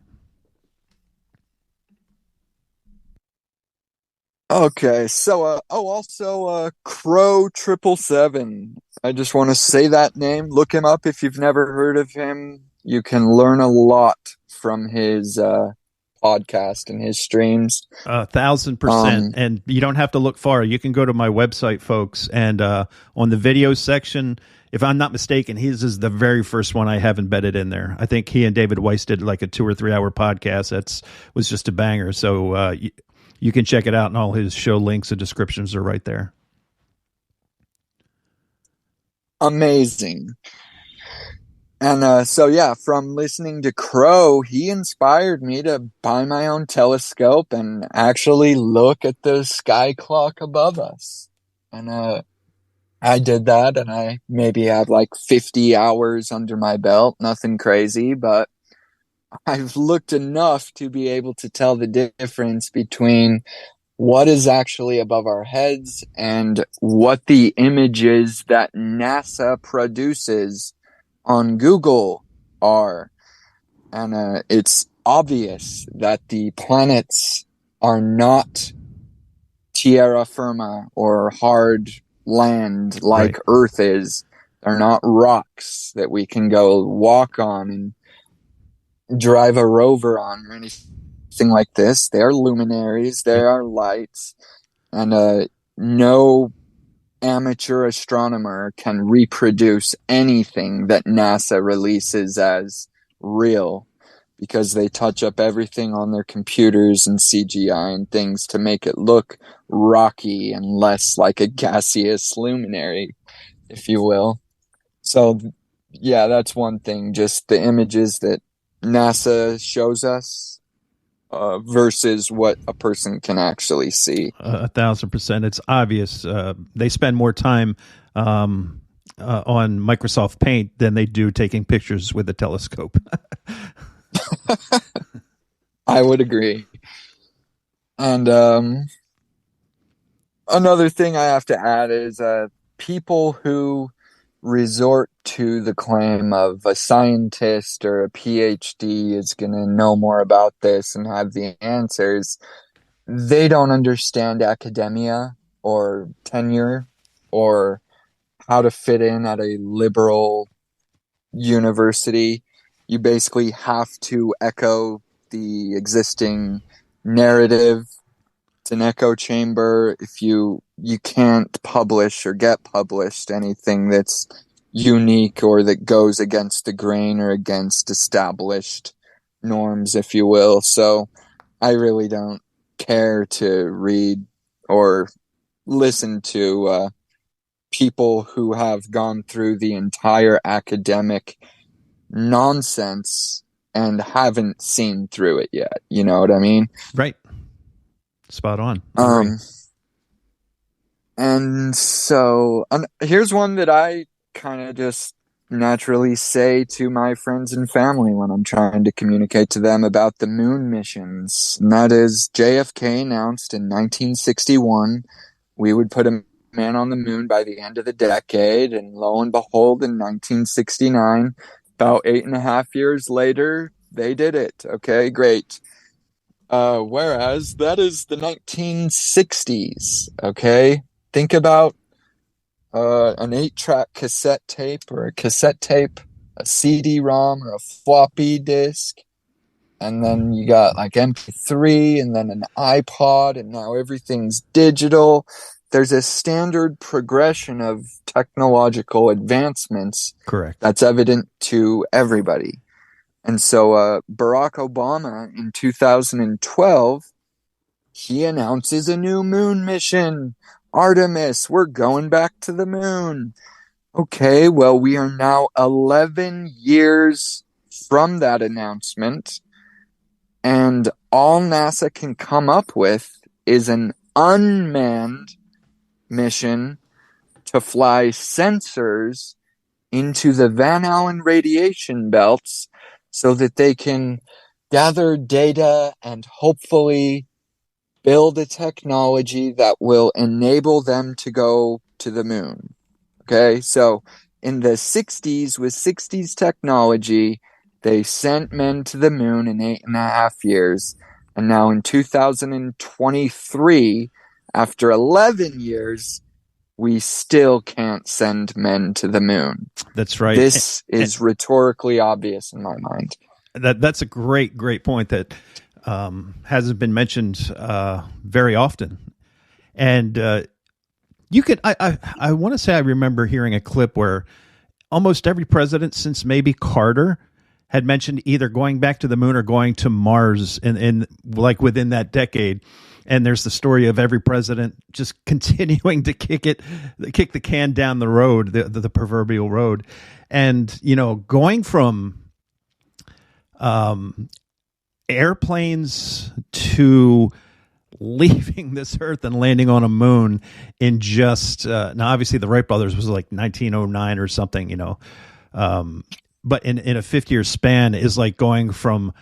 Okay, so also Crow 777. I just want to say that name. Look him up if you've never heard of him. You can learn a lot from his podcast and his streams. 1,000%. And you don't have to look far. You can go to my website, folks, and on the video section, if I'm not mistaken, his is the very first one I have embedded in there. I think he and David Weiss did like a 2 or 3 hour podcast. Was just a banger. So you can check it out, and all his show links and descriptions are right there. Amazing. And so, yeah, from listening to Crow, he inspired me to buy my own telescope and actually look at the sky clock above us. And I did that, and I maybe have like 50 hours under my belt. Nothing crazy, but I've looked enough to be able to tell the difference between what is actually above our heads and what the images that NASA produces on Google are. And it's obvious that the planets are not terra firma or hard land like Right. Earth is. They're not rocks that we can go walk on and drive a rover on or anything like this. They are luminaries. They are lights. And no amateur astronomer can reproduce anything that NASA releases as real, because they touch up everything on their computers and CGI and things to make it look rocky and less like a gaseous luminary, if you will. So, yeah, that's one thing, just the images that NASA shows us versus what a person can actually see. 1,000%. It's obvious. They spend more time on Microsoft Paint than they do taking pictures with a telescope. I would agree. And another thing I have to add is people who resort to the claim of a scientist or a PhD is going to know more about this and have the answers. They don't understand academia or tenure or how to fit in at a liberal university. You basically have to echo the existing narrative. It's an echo chamber. If you can't publish or get published anything that's unique or that goes against the grain or against established norms, if you will. So I really don't care to read or listen to people who have gone through the entire academic nonsense and haven't seen through it yet. You know what I mean? Right. Spot on. I agree. And so here's one that I kind of just naturally say to my friends and family when I'm trying to communicate to them about the moon missions. And that is, JFK announced in 1961 we would put a man on the moon by the end of the decade. And lo and behold, in 1969, about 8.5 years later, they did it. Okay, great. Whereas that is the 1960s. Okay, think about an 8-track cassette tape, or a cassette tape, a CD-ROM, or a floppy disk, and then you got like MP3, and then an iPod, and now everything's digital. There's a standard progression of technological advancements. Correct. That's evident to everybody. And so Barack Obama in 2012, he announces a new moon mission. Artemis, we're going back to the moon. Okay, well, we are now 11 years from that announcement, and all NASA can come up with is an unmanned mission to fly sensors into the Van Allen radiation belts so that they can gather data and hopefully build a technology that will enable them to go to the moon. Okay, so in the 60s, with 60s technology, they sent men to the moon in 8.5 years. And now in 2023, after 11 years, we still can't send men to the moon. That's right. This is rhetorically obvious in my mind. That's a great point that hasn't been mentioned very often. And you could, I want to say I remember hearing a clip where almost every president since maybe Carter had mentioned either going back to the moon or going to Mars in like within that decade. And there's the story of every president just continuing to kick the can down the road, the proverbial road. And, you know, going from airplanes to leaving this earth and landing on a moon in just now obviously the Wright brothers was like 1909 or something, you know, but in a 50-year span is like going from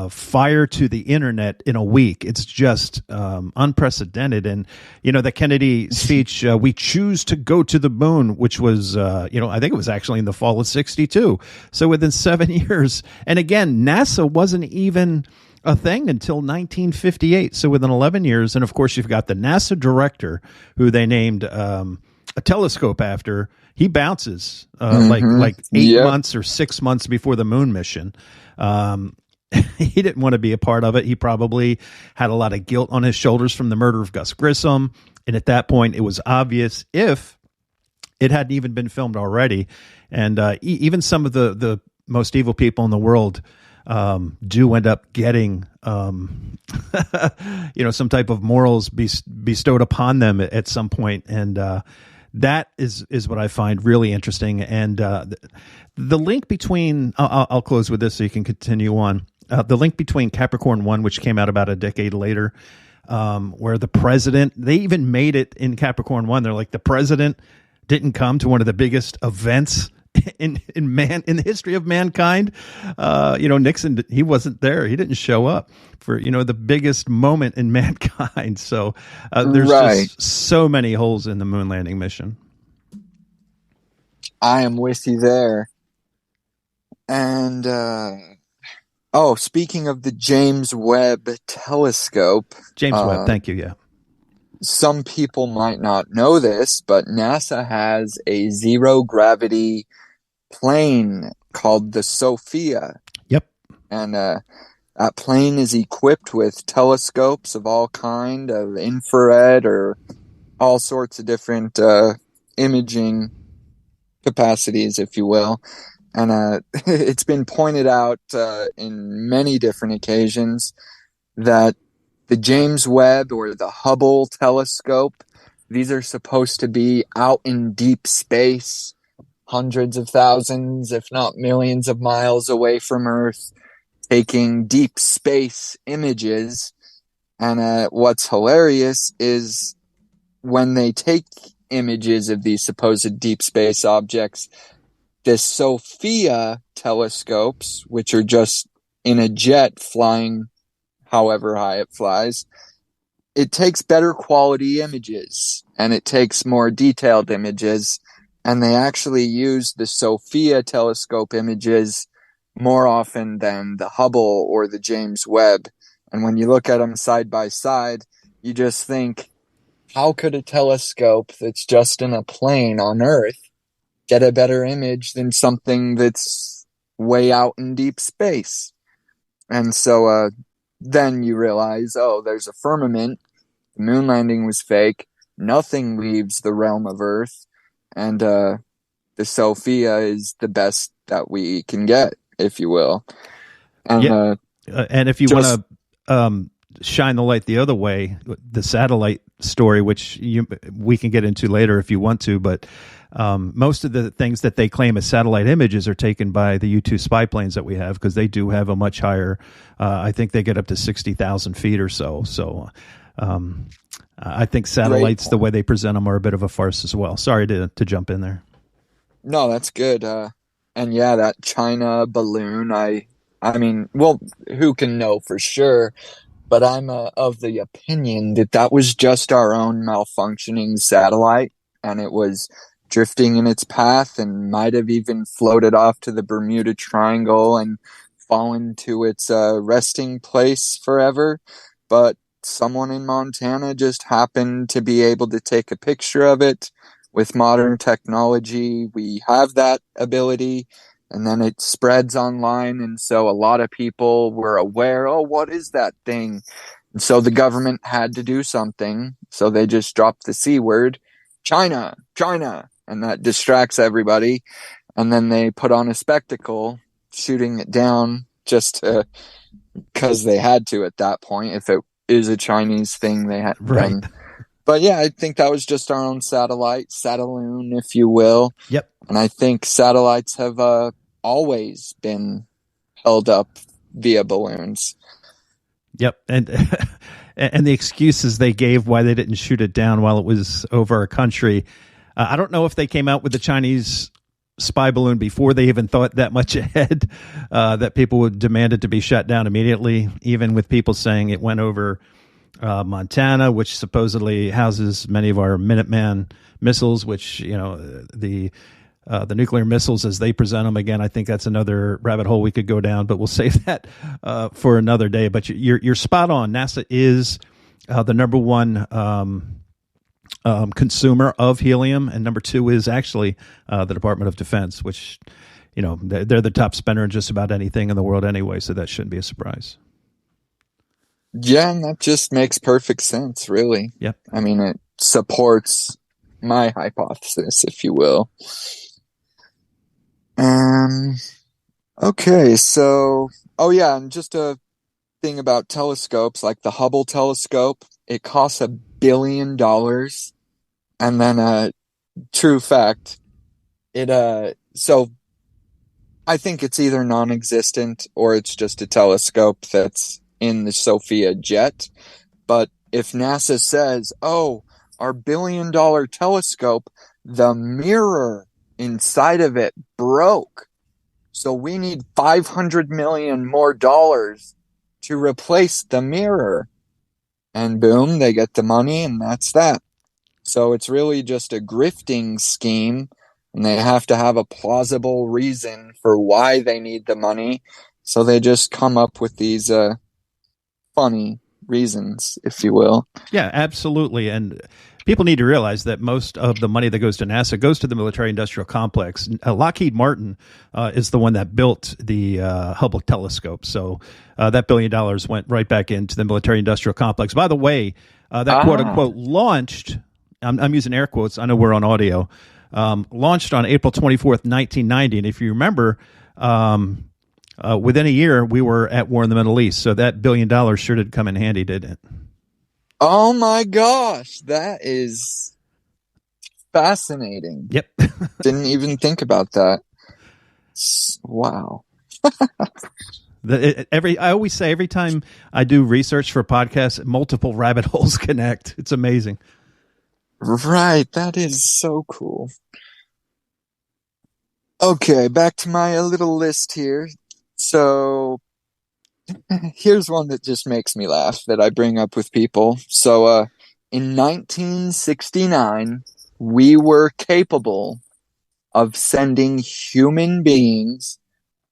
fire to the internet in a week. It's just unprecedented. And you know, the Kennedy speech, we choose to go to the moon, which was you know, I think it was actually in the fall of 62, so within 7 years. And again, NASA wasn't even a thing until 1958, so within 11 years. And of course, you've got the NASA director, who they named a telescope after. He bounces like 8 months or 6 months before the moon mission. He didn't want to be a part of it. He probably had a lot of guilt on his shoulders from the murder of Gus Grissom. And at that point, it was obvious, if it hadn't even been filmed already. And even some of the most evil people in the world do end up getting, you know, some type of morals bestowed upon them at some point. And that is what I find really interesting. And the link between, I'll close with this so you can continue on. The link between Capricorn 1, which came out about a decade later, where the president, they even made it in Capricorn 1. They're like, the president didn't come to one of the biggest events in the history of mankind. You know, Nixon, he wasn't there. He didn't show up for, you know, the biggest moment in mankind. So there's just so many holes in the moon landing mission. I am with you there. And speaking of the James Webb telescope. James Webb, thank you, yeah. Some people might not know this, but NASA has a zero-gravity plane called the Sophia. Yep. And that plane is equipped with telescopes of all kind of infrared or all sorts of different imaging capacities, if you will. And it's been pointed out in many different occasions that the James Webb or the Hubble telescope, these are supposed to be out in deep space, hundreds of thousands, if not millions of miles away from Earth, taking deep space images. And what's hilarious is when they take images of these supposed deep space objects, the Sophia telescopes, which are just in a jet flying however high it flies, it takes better quality images and it takes more detailed images. And they actually use the Sophia telescope images more often than the Hubble or the James Webb. And when you look at them side by side, you just think, how could a telescope that's just in a plane on Earth get a better image than something that's way out in deep space? And so then you realize, oh, there's a firmament. The moon landing was fake. Nothing leaves the realm of Earth. And the Sophia is the best that we can get, if you will. And and if you want to shine the light the other way, the satellite story, which we can get into later if you want to, but most of the things that they claim as satellite images are taken by the U-2 spy planes that we have, because they do have a much higher, I think they get up to 60,000 feet or so. So I think satellites, the way they present them, are a bit of a farce as well. Sorry to jump in there. No, that's good. And yeah, that China balloon, I mean, well, who can know for sure? But I'm of the opinion that that was just our own malfunctioning satellite, and it was drifting in its path and might have even floated off to the Bermuda Triangle and fallen to its resting place forever. But someone in Montana just happened to be able to take a picture of it. With modern technology, we have that ability, and then it spreads online, and so a lot of people were aware, oh, what is that thing? And so the government had to do something, so they just dropped the C word, China, China, and that distracts everybody, and then they put on a spectacle, shooting it down just because they had to at that point. If it is a Chinese thing, they had right. done. But yeah, I think that was just our own satellite, sataloon, if you will. Yep. And I think satellites have always been held up via balloons. Yep. And and the excuses they gave why they didn't shoot it down while it was over our country. I don't know if they came out with the Chinese spy balloon before they even thought that much ahead, that people would demand it to be shut down immediately, even with people saying it went over Montana, which supposedly houses many of our Minuteman missiles, which, you know, the nuclear missiles as they present them. Again, I think that's another rabbit hole we could go down, but we'll save that for another day. But you're spot on. NASA is the number one consumer of helium, and number two is actually the Department of Defense, which, you know, they're the top spender in just about anything in the world anyway, so that shouldn't be a surprise. Yeah, and that just makes perfect sense, really. Yep. I mean, it supports my hypothesis, if you will. Okay, so, oh yeah, and just a thing about telescopes, like the Hubble telescope, it costs $1 billion. And then, true fact, so I think it's either non-existent or it's just a telescope that's in the Sophia jet. But if NASA says, oh, our $1 billion telescope, the mirror inside of it broke, so we need $500 million more dollars to replace the mirror, and boom, they get the money, and that's that. So it's really just a grifting scheme, and they have to have a plausible reason for why they need the money, so they just come up with these funny reasons, if you will. Yeah, absolutely. And people need to realize that most of the money that goes to NASA goes to the military-industrial complex. Lockheed Martin is the one that built the Hubble telescope. So that $1 billion went right back into the military-industrial complex. By the way, that quote-unquote launched, I'm using air quotes, I know we're on audio, launched on April 24th, 1990. And if you remember, within a year, we were at war in the Middle East. So that $1 billion sure did come in handy, didn't it? Oh my gosh, that is fascinating. Yep. Didn't even think about that. Wow. I always say every time I do research for podcasts, multiple rabbit holes connect. It's amazing. Right. That is so cool. Okay, back to my little list here. So here's one that just makes me laugh that I bring up with people. So in 1969, we were capable of sending human beings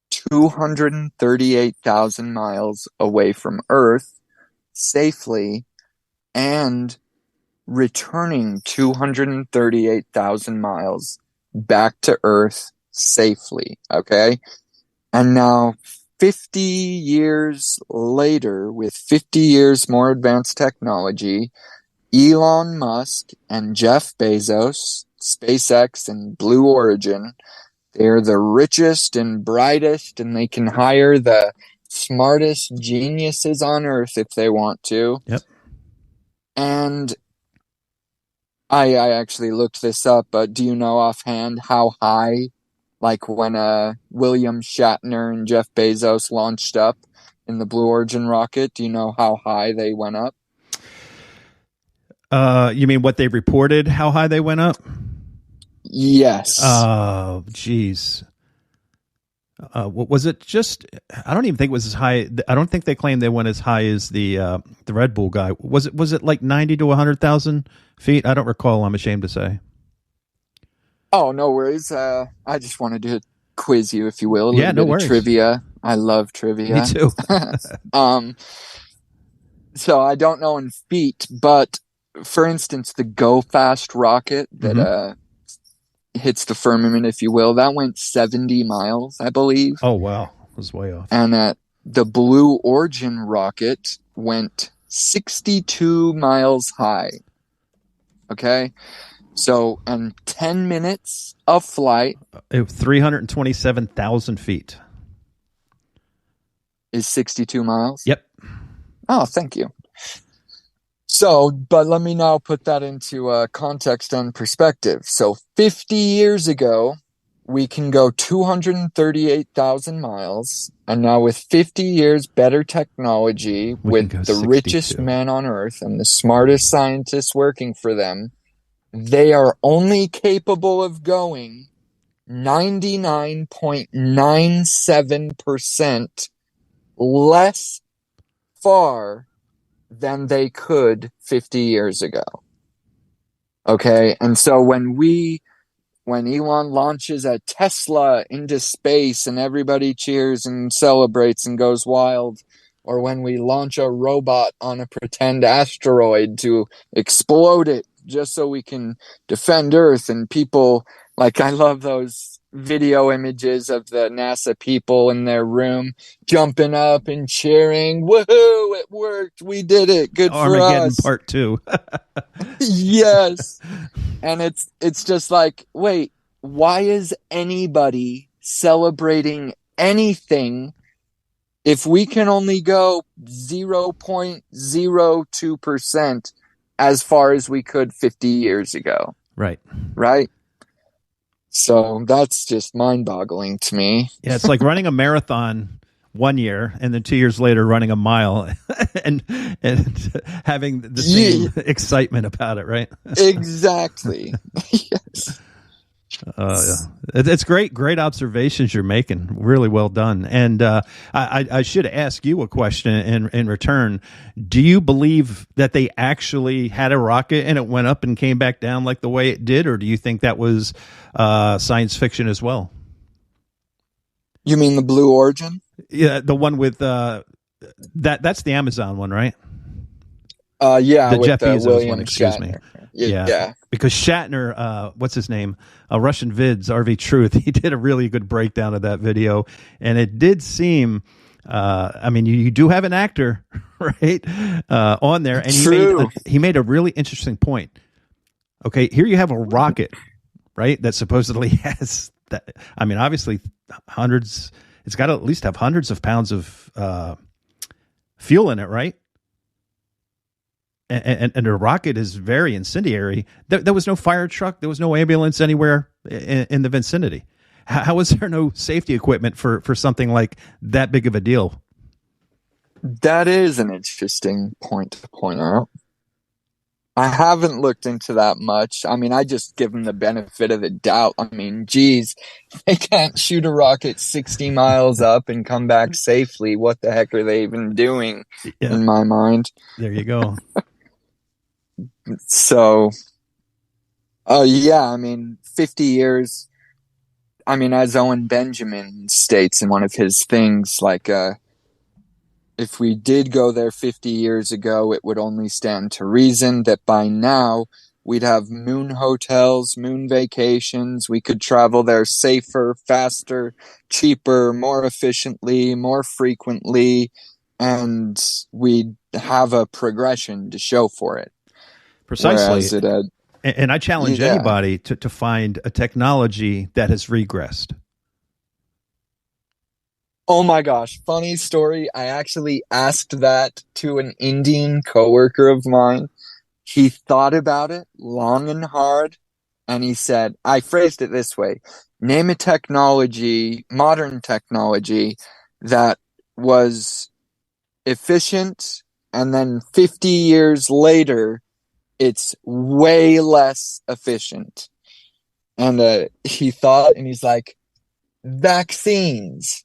238,000 miles away from Earth safely and returning 238,000 miles back to Earth safely. Okay. And now 50 years later, with 50 years more advanced technology, Elon Musk and Jeff Bezos, SpaceX and Blue Origin, they're the richest and brightest, and they can hire the smartest geniuses on Earth if they want to. Yep. And I actually looked this up, but do you know offhand how high, like when William Shatner and Jeff Bezos launched up in the Blue Origin rocket, do you know how high they went up? You mean what they reported, how high they went up? Yes. Oh, geez. Was it just? I don't even think it was as high. I don't think they claimed they went as high as the Red Bull guy. Was it like 90 to 100,000 feet? I don't recall. I'm ashamed to say. Oh, no worries. I just wanted to quiz you, if you will. Yeah, no worries. Trivia. I love trivia. Me too. So I don't know in feet, but for instance, the Go Fast rocket that hits the firmament, if you will, that went 70 miles, I believe. Oh, wow. It was way off. And the Blue Origin rocket went 62 miles high. Okay. So, and 10 minutes of flight. 327,000 feet. Is 62 miles? Yep. Oh, thank you. So, but let me now put that into context and perspective. So 50 years ago, we can go 238,000 miles. And now with 50 years better technology, with the 62. richest men on Earth and the smartest scientists working for them, they are only capable of going 99.97% less far than they could 50 years ago. Okay. And so when Elon launches a Tesla into space and everybody cheers and celebrates and goes wild, or when we launch a robot on a pretend asteroid to explode it just so we can defend Earth, and people, like, I love those video images of the NASA people in their room jumping up and cheering, woohoo, it worked, we did it, good for Armageddon us. Part 2. Yes. And it's just like, wait, why is anybody celebrating anything if we can only go 0.02% as far as we could 50 years ago? Right. Right? So that's just mind-boggling to me. Yeah, it's like running a marathon 1 year and then 2 years later running a mile and having the same excitement about it, right? Exactly. Yes. It's great observations you're making. Really well done. And I should ask you a question in return. Do you believe that they actually had a rocket and it went up and came back down like the way it did, or do you think that was science fiction as well? You mean the Blue Origin? Yeah, the one with that's the Amazon one, right? Yeah, the with Jeff Bezos William one. Excuse Shatner. me. Yeah. Because Shatner, what's his name? Russian Vids, RV Truth, he did a really good breakdown of that video. And it did seem, I mean, you do have an actor, right, on there. And he made a really interesting point. Okay, here you have a rocket, right, that supposedly has, that. I mean, obviously hundreds, it's got to at least have hundreds of pounds of fuel in it, right? And a rocket is very incendiary. There was no fire truck. There was no ambulance anywhere in the vicinity. How was there no safety equipment for something like that big of a deal? That is an interesting point to point out. I haven't looked into that much. I mean, I just give them the benefit of the doubt. I mean, geez, they can't shoot a rocket 60 miles up and come back safely. What the heck are they even doing, Yeah, in my mind? there you go. So, yeah, I mean, 50 years. I mean, as Owen Benjamin states in one of his things, like, if we did go there 50 years ago, it would only stand to reason that by now we'd have moon hotels, moon vacations. We could travel there safer, faster, cheaper, more efficiently, more frequently, and we'd have a progression to show for it. Precisely. Whereas it had, And I challenge yeah. anybody to find a technology that has regressed. Oh my gosh, funny story. I actually asked that to an Indian coworker of mine. He thought about it long and hard, and he said, I phrased it this way: name a technology, modern technology, that was efficient, and then 50 years later, it's way less efficient. And he thought, and he's like, vaccines.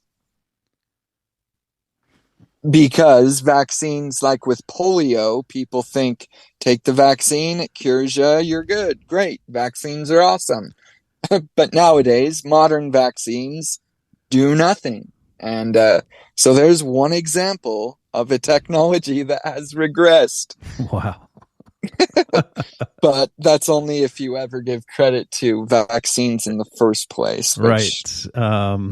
Because vaccines, like with polio, people think take the vaccine, it cures you, you're good. Great. Vaccines are awesome. But nowadays, modern vaccines do nothing. And so there's one example of a technology that has regressed. Wow. But that's only if you ever give credit to vaccines in the first place, which Right.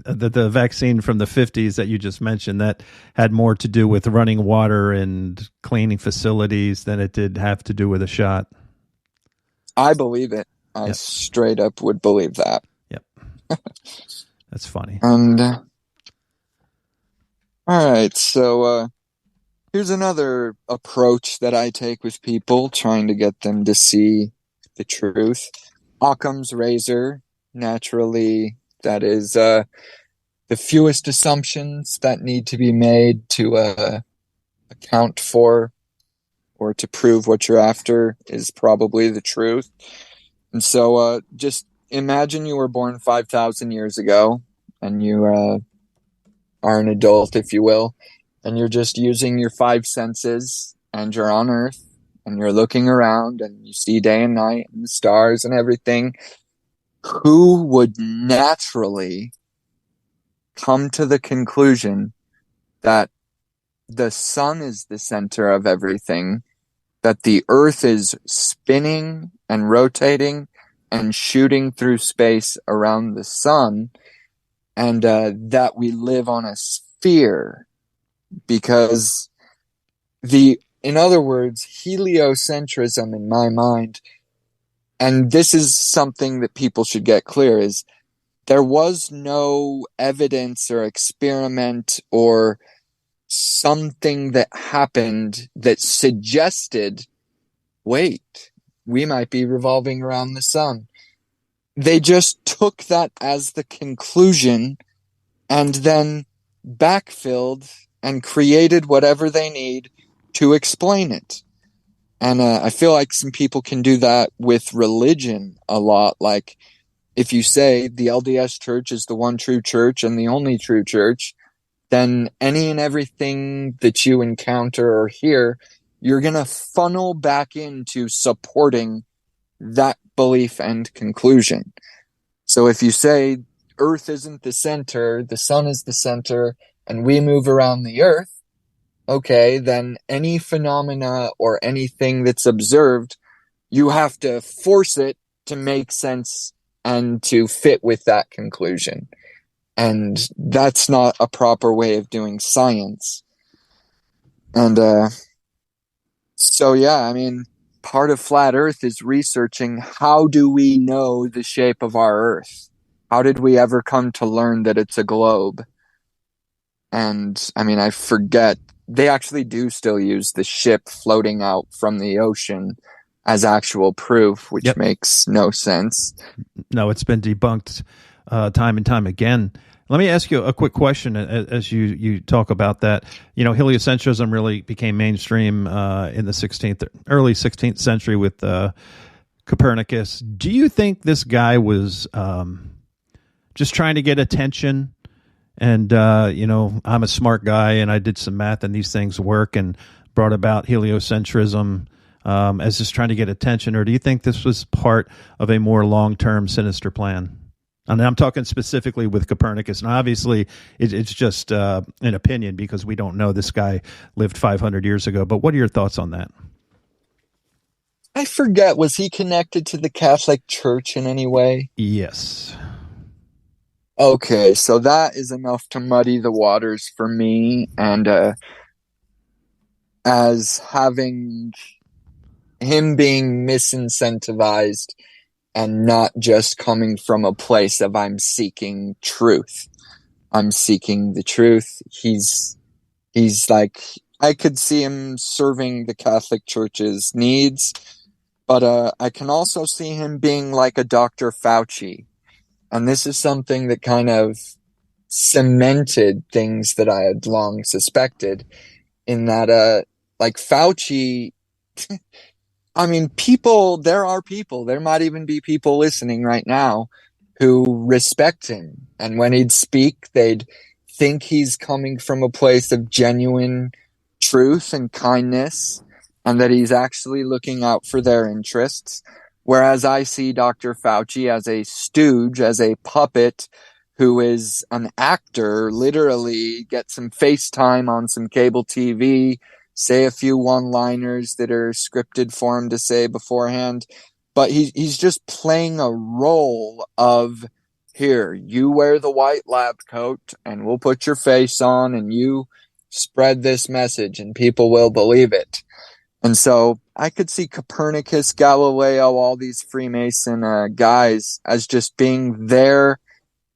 The vaccine from the 50s that you just mentioned, that had more to do with running water and cleaning facilities than it did have to do with a shot. I believe it. I Yep. straight up would believe that. Yep. That's funny. And all right, so here's another approach that I take with people, trying to get them to see the truth. Occam's razor, naturally, that is the fewest assumptions that need to be made to account for or to prove what you're after is probably the truth. And so just imagine you were born 5,000 years ago, and you are an adult, if you will, and you're just using your five senses, and you're on Earth, and you're looking around, and you see day and night and the stars and everything. Who would naturally come to the conclusion that the sun is the center of everything, that the Earth is spinning and rotating and shooting through space around the sun, and that we live on a sphere? Because in other words, heliocentrism, in my mind, and this is something that people should get clear, is there was no evidence or experiment or something that happened that suggested, wait, we might be revolving around the sun. They just took that as the conclusion and then backfilled and created whatever they need to explain it. And I feel like some people can do that with religion a lot. Like, if you say the LDS church is the one true church and the only true church, then any and everything that you encounter or hear, you're going to funnel back into supporting that belief and conclusion. So if you say Earth isn't the center, the sun is the center, and we move around the Earth, okay, then any phenomena or anything that's observed, you have to force it to make sense and to fit with that conclusion. And that's not a proper way of doing science. And so, yeah, I mean, part of Flat Earth is researching, how do we know the shape of our Earth? How did we ever come to learn that it's a globe? And I mean, I forget they actually do still use the ship floating out from the ocean as actual proof, which Yep. makes no sense. No, it's been debunked time and time again. Let me ask you a quick question as you talk about that. You know, heliocentrism really became mainstream in the early 16th century with Copernicus. Do you think this guy was just trying to get attention? And, you know, I'm a smart guy and I did some math and these things work and brought about heliocentrism as just trying to get attention? Or do you think this was part of a more long-term sinister plan? And I'm talking specifically with Copernicus. And obviously, it's just an opinion because we don't know. This guy lived 500 years ago. But what are your thoughts on that? I forget, was he connected to the Catholic Church in any way? Yes. Okay, so that is enough to muddy the waters for me. And as having him being misincentivized and not just coming from a place of I'm seeking truth. I'm seeking the truth. He's like, I could see him serving the Catholic Church's needs, but I can also see him being like a Dr. Fauci. And this is something that kind of cemented things that I had long suspected, in that like Fauci I mean, there might even be people listening right now who respect him. And when he'd speak, they'd think he's coming from a place of genuine truth and kindness, and that he's actually looking out for their interests. Whereas I see Dr. Fauci as a stooge, as a puppet who is an actor, literally get some FaceTime on some cable TV, say a few one-liners that are scripted for him to say beforehand. But he's just playing a role of, here, you wear the white lab coat and we'll put your face on and you spread this message and people will believe it. And so I could see Copernicus, Galileo, all these Freemason guys as just being there.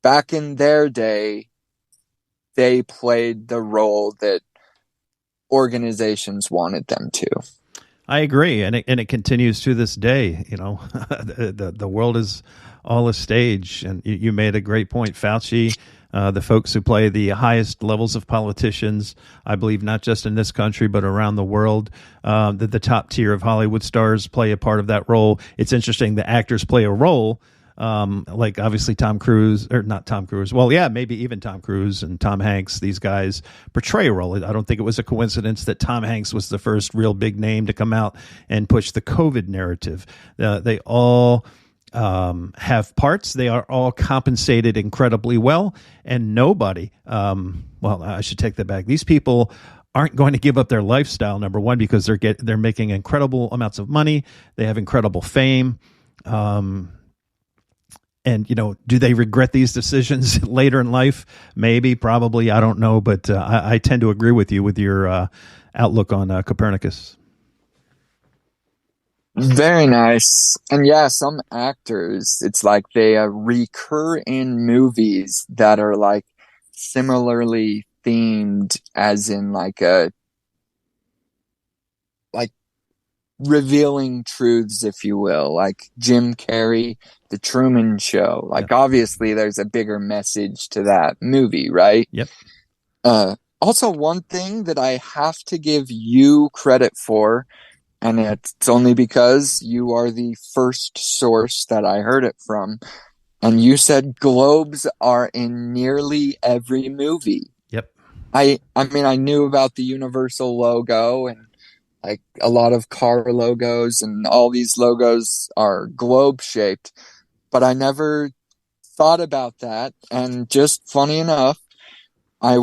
Back in their day, they played the role that organizations wanted them to. I agree, and it continues to this day. You know, the world is all a stage, and you made a great point, Fauci. The folks who play the highest levels of politicians, I believe, not just in this country but around the world, the top tier of Hollywood stars play a part of that role. It's interesting; the actors play a role. Like obviously Tom Cruise, or not Tom Cruise. Well, yeah, maybe even Tom Cruise and Tom Hanks. These guys portray a role. I don't think it was a coincidence that Tom Hanks was the first real big name to come out and push the COVID narrative. They all have parts. They are all compensated incredibly well, and nobody. Well, I should take that back. These people aren't going to give up their lifestyle. Number one, because they're making incredible amounts of money. They have incredible fame. And, you know, do they regret these decisions later in life? Maybe, probably. I don't know. But I tend to agree with you with your outlook on Copernicus. Very nice. And yeah, some actors, it's like they recur in movies that are like similarly themed, as in like revealing truths, if you will, like Jim Carrey, The Truman Show. Like, obviously there's a bigger message to that movie, right? Yep. Also, one thing that I have to give you credit for, and it's only because you are the first source that I heard it from, and you said globes are in nearly every movie. Yep. I mean, I knew about the Universal logo, and like a lot of car logos and all these logos are globe shaped, but I never thought about that. And just funny enough, my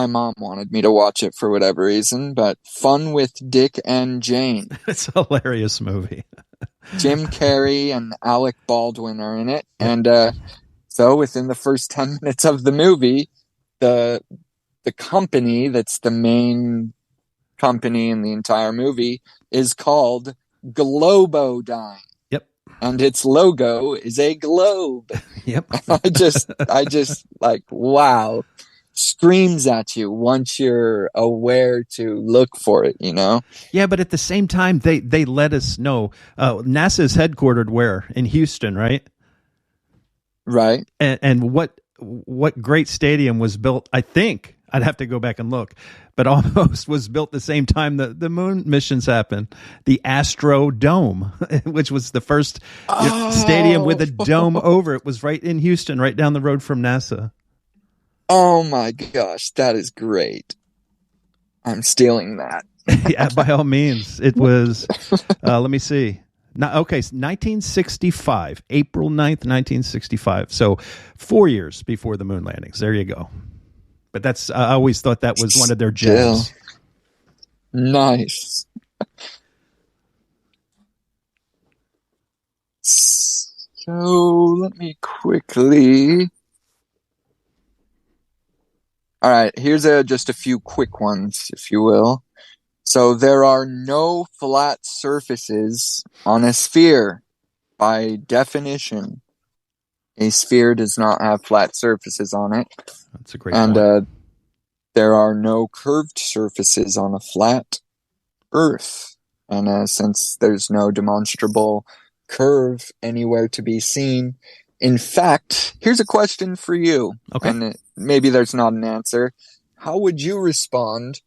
mom wanted me to watch it for whatever reason, but Fun with Dick and Jane. It's a hilarious movie. Jim Carrey and Alec Baldwin are in it. Yep. And so within the first 10 minutes of the movie, the company that's the main company in the entire movie is called Globodyne. Yep. And its logo is a globe. Yep. I just like, wow. screams at you once you're aware to look for it, you know? Yeah, but at the same time, they let us know. NASA's headquartered where? In Houston, right? Right? And what great stadium was built? I think I'd have to go back and look, but almost was built the same time the moon missions happened. The Astro Dome, which was the first stadium with a dome over it, was right in Houston, right down the road from NASA. Oh my gosh, that is great. I'm stealing that. Yeah, by all means. It was, let me see. Okay, 1965, April 9th, 1965. So 4 years before the moon landings. There you go. But that's, I always thought that was one of their jabs. Nice. So let me quickly. All right, here's just a few quick ones, if you will. So there are no flat surfaces on a sphere. By definition, a sphere does not have flat surfaces on it. That's a great point. And there are no curved surfaces on a flat Earth. And since there's no demonstrable curve anywhere to be seen, in fact, here's a question for you. Okay. And maybe there's not an answer. How would you respond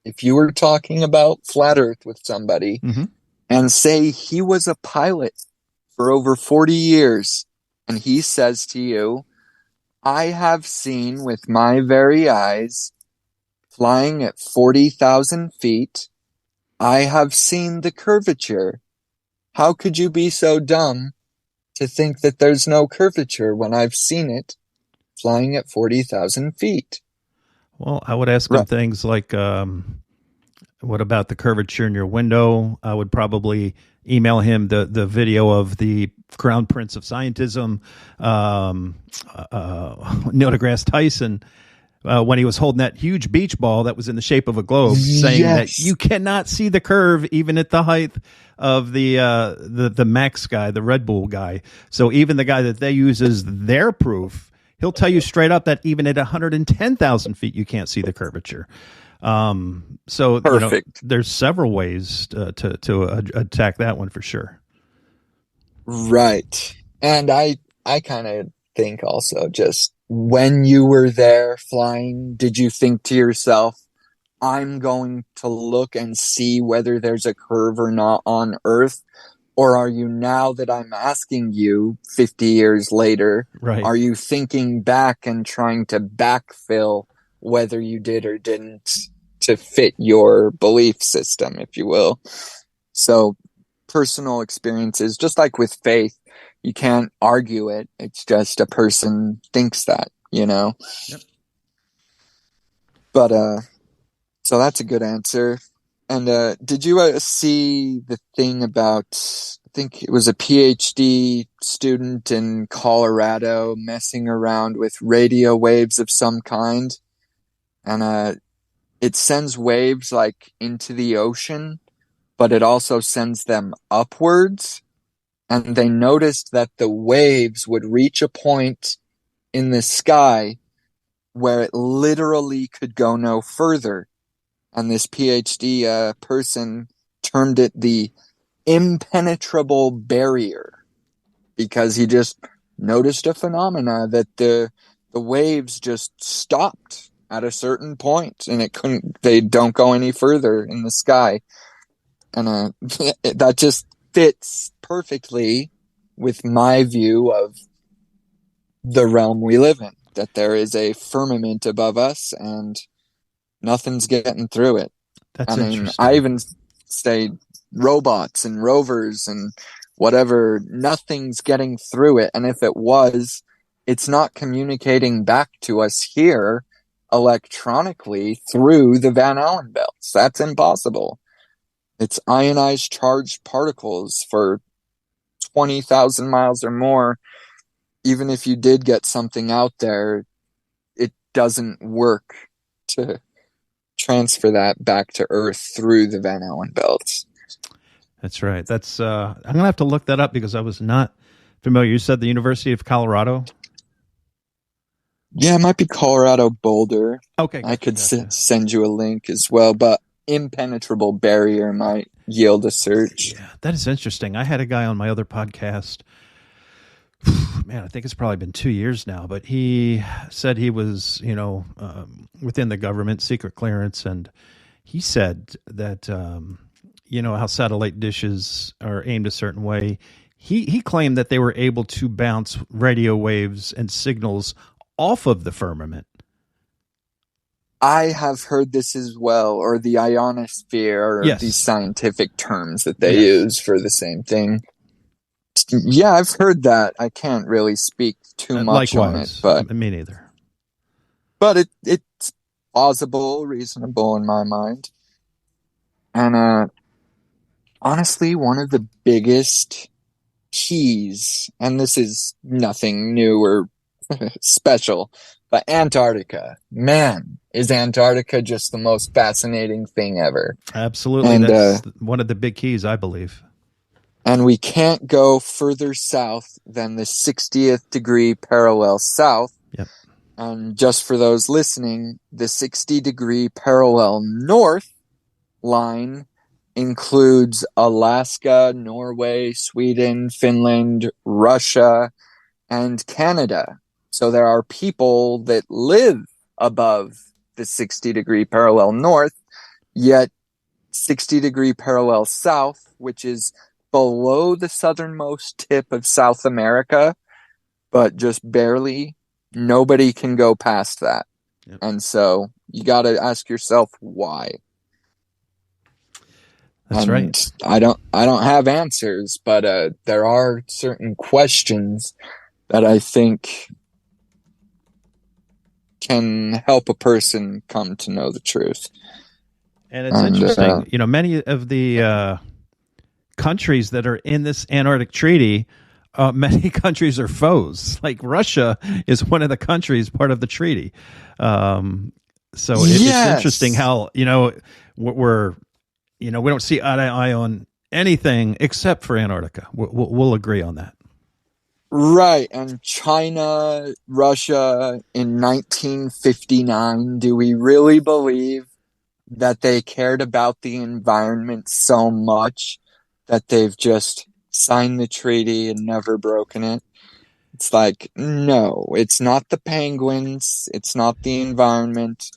if you were talking about flat Earth with somebody and say he was a pilot for over 40 years and he says to you, I have seen with my very eyes, flying at 40,000 feet, I have seen the curvature. How could you be so dumb to think that there's no curvature when I've seen it flying at 40,000 feet? Well, I would ask him things like, what about the curvature in your window? I would probably email him the video of the Crown Prince of Scientism, Neil deGrasse Tyson, when he was holding that huge beach ball that was in the shape of a globe, saying that you cannot see the curve even at the height of the Max guy, the Red Bull guy. So even the guy that they use as their proof, he'll tell you straight up that even at 110,000 feet, you can't see the curvature. So there's several ways to attack that one for sure. Right. And I kind of think also, just when you were there flying, did you think to yourself, I'm going to look and see whether there's a curve or not on Earth? Or are you, now that I'm asking you 50 years later, are you thinking back and trying to backfill whether you did or didn't to fit your belief system, if you will? So personal experiences, just like with faith, you can't argue it. It's just a person thinks that, you know? Yep. But, so that's a good answer. And did you see the thing about, I think it was a PhD student in Colorado messing around with radio waves of some kind? And it sends waves like into the ocean, but it also sends them upwards. And they noticed that the waves would reach a point in the sky where it literally could go no further. And this PhD person termed it the impenetrable barrier, because he just noticed a phenomena that the waves just stopped at a certain point and they don't go any further in the sky. And that just fits perfectly with my view of the realm we live in, that there is a firmament above us and nothing's getting through it. That's interesting. I even say robots and rovers and whatever, nothing's getting through it. And if it was, it's not communicating back to us here electronically through the Van Allen belts. That's impossible. It's ionized charged particles for 20,000 miles or more. Even if you did get something out there, it doesn't work to transfer that back to Earth through the Van Allen belts. That's right. That's I'm gonna have to look that up because I was not familiar. You said the University of Colorado. Yeah, it might be Colorado Boulder. Okay, I gotcha, could gotcha. send you a link as well, but impenetrable barrier might yield a search. Yeah, that is interesting. I had a guy on my other podcast. Man, I think it's probably been 2 years now, but he said he was, within the government secret clearance, and he said that, how satellite dishes are aimed a certain way. He claimed that they were able to bounce radio waves and signals off of the firmament. I have heard this as well, or the ionosphere, or these Yes. scientific terms that they Yes. use for the same thing. Yeah, I've heard that. I can't really speak too much on it, Likewise. but Me neither. it's plausible, reasonable in my mind. And honestly, one of the biggest keys, and this is nothing new or special, but Antarctica. Man, is Antarctica just the most fascinating thing ever. Absolutely. And That's one of the big keys, I believe. and we can't go further south than the 60th degree parallel south. Yep. And just for those listening, the 60-degree parallel north line includes Alaska, Norway, Sweden, Finland, Russia, and Canada. So there are people that live above the 60-degree parallel north, yet 60-degree parallel south, which is below the southernmost tip of South America, but just barely, nobody can go past that. Yep. And so you got to ask yourself why. That's and right. I don't have answers, but there are certain questions that I think can help a person come to know the truth. And it's interesting, many of the countries that are in this Antarctic Treaty, many countries are foes. Like Russia is one of the countries part of the treaty. So it's interesting how, we're, we don't see eye to eye on anything except for Antarctica. We'll agree on that. Right. And China, Russia in 1959, do we really believe that they cared about the environment so much that they've just signed the treaty and never broken it? It's like, no, it's not the penguins. It's not the environment.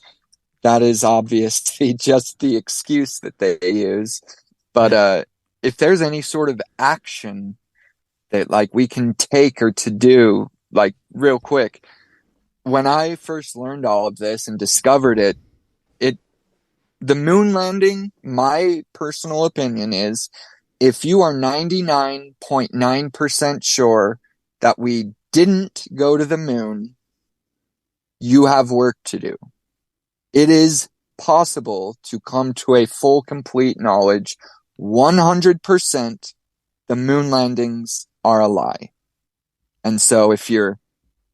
That is obviously just the excuse that they use. But if there's any sort of action that like we can take or to do, like real quick, when I first learned all of this and discovered it, the moon landing, my personal opinion is, if you are 99.9% sure that we didn't go to the moon, you have work to do. It is possible to come to a full, complete knowledge 100% the moon landings are a lie. And so if you're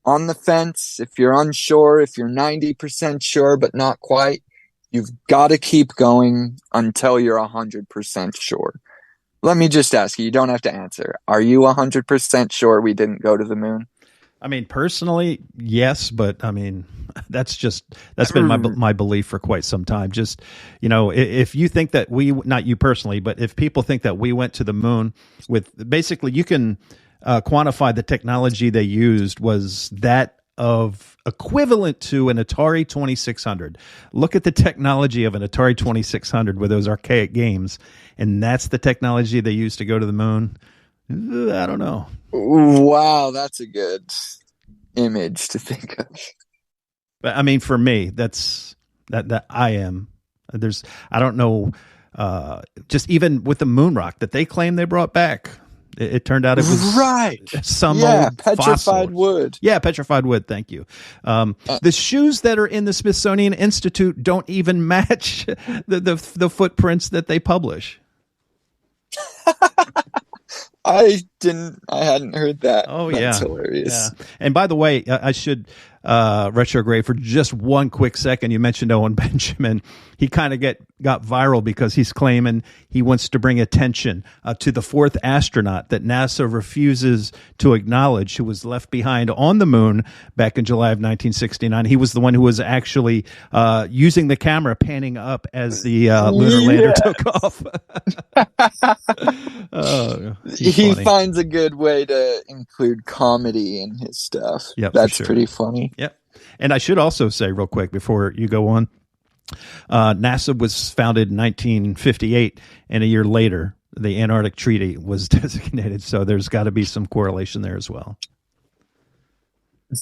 on the fence, if you're unsure, if you're 90% sure but not quite, you've got to keep going until you're 100% sure. Let me just ask you, you don't have to answer. Are you 100% sure we didn't go to the moon? I mean, personally, yes, but I mean, that's been my belief for quite some time. Just, if you think that not you personally, but if people think that we went to the moon with, basically you can quantify the technology they used was that of equivalent to an Atari 2600. Look at the technology of an Atari 2600 with those archaic games, and that's the technology they used to go to the moon. I don't know. Wow, that's a good image to think of. But I mean, for me, that's that I am. I don't know. Just even with the moon rock that they claim they brought back, it turned out it was some old petrified fossil. wood. Yeah, petrified wood. Thank you. The shoes that are in the Smithsonian Institute don't even match the footprints that they publish. I I hadn't heard that. Oh That's yeah, yeah. hilarious. And by the way, I should retrograde for just one quick second. You mentioned Owen Benjamin. He kind of got viral because he's claiming he wants to bring attention to the fourth astronaut that NASA refuses to acknowledge, who was left behind on the moon back in July of 1969. He was the one who was actually using the camera panning up as the lunar lander took off. Oh, He funny. finds a good way to include comedy in his stuff. Yep, That's for sure. pretty funny. Yep. And I should also say real quick before you go on, NASA was founded in 1958, and a year later, the Antarctic Treaty was designated. So there's got to be some correlation there as well.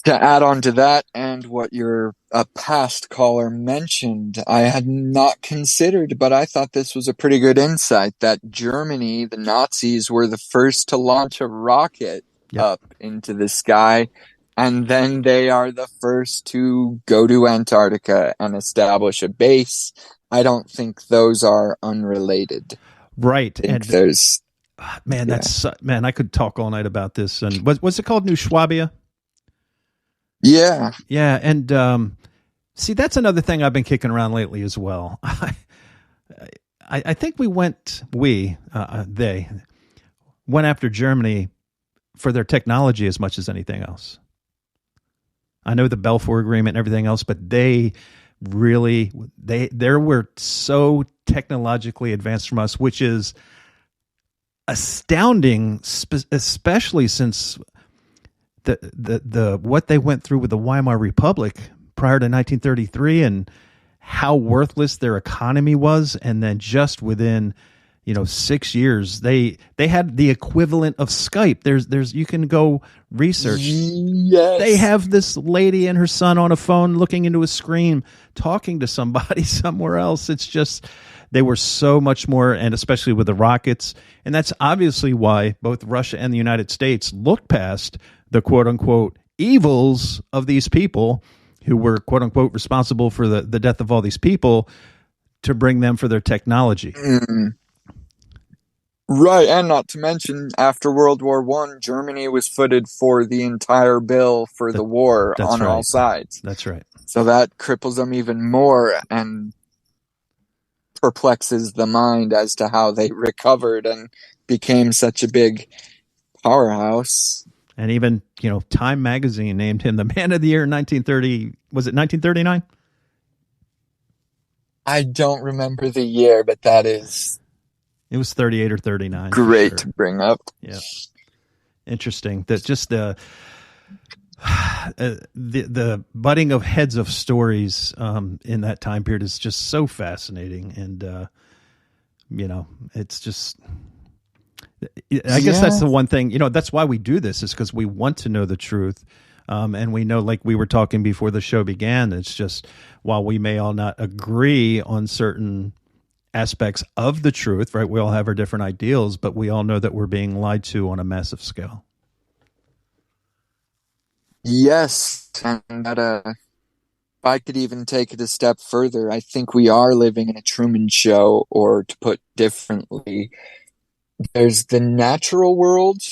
To add on to that and what your past caller mentioned, I had not considered, but I thought this was a pretty good insight that Germany, the Nazis, were the first to launch a rocket up into the sky. And then they are the first to go to Antarctica and establish a base. I don't think those are unrelated. Right. And there's man, I could talk all night about this. And what's it called? New Schwabia? Yeah. Yeah. And see, that's another thing I've been kicking around lately as well. I think they went after Germany for their technology as much as anything else. I know the Balfour Agreement and everything else, but they were so technologically advanced from us, which is astounding, especially since the what they went through with the Weimar Republic prior to 1933 and how worthless their economy was, and then just within 6 years they had the equivalent of Skype. There's you can go research. Yes. They have this lady and her son on a phone looking into a screen talking to somebody somewhere else. It's just they were so much more, and especially with the rockets. And that's obviously why both Russia and the United States looked past the quote-unquote evils of these people who were quote-unquote responsible for the death of all these people to bring them for their technology. Right, and not to mention, after World War I, Germany was footed for the entire bill for the war on all sides. That's right. So that cripples them even more and perplexes the mind as to how they recovered and became such a big powerhouse. And even, Time magazine named him the Man of the Year in 1930. Was it 1939? I don't remember the year, but that is... It was 38 or 39. Great to bring up. Yeah. Interesting. That just the butting of heads of stories in that time period is just so fascinating. And, it's just... I guess that's the one thing, that's why we do this, is because we want to know the truth. And we know, like we were talking before the show began, it's just, while we may all not agree on certain aspects of the truth, right? We all have our different ideals, but we all know that we're being lied to on a massive scale. Yes. And that, if I could even take it a step further, I think we are living in a Truman Show, or to put differently, there's the natural world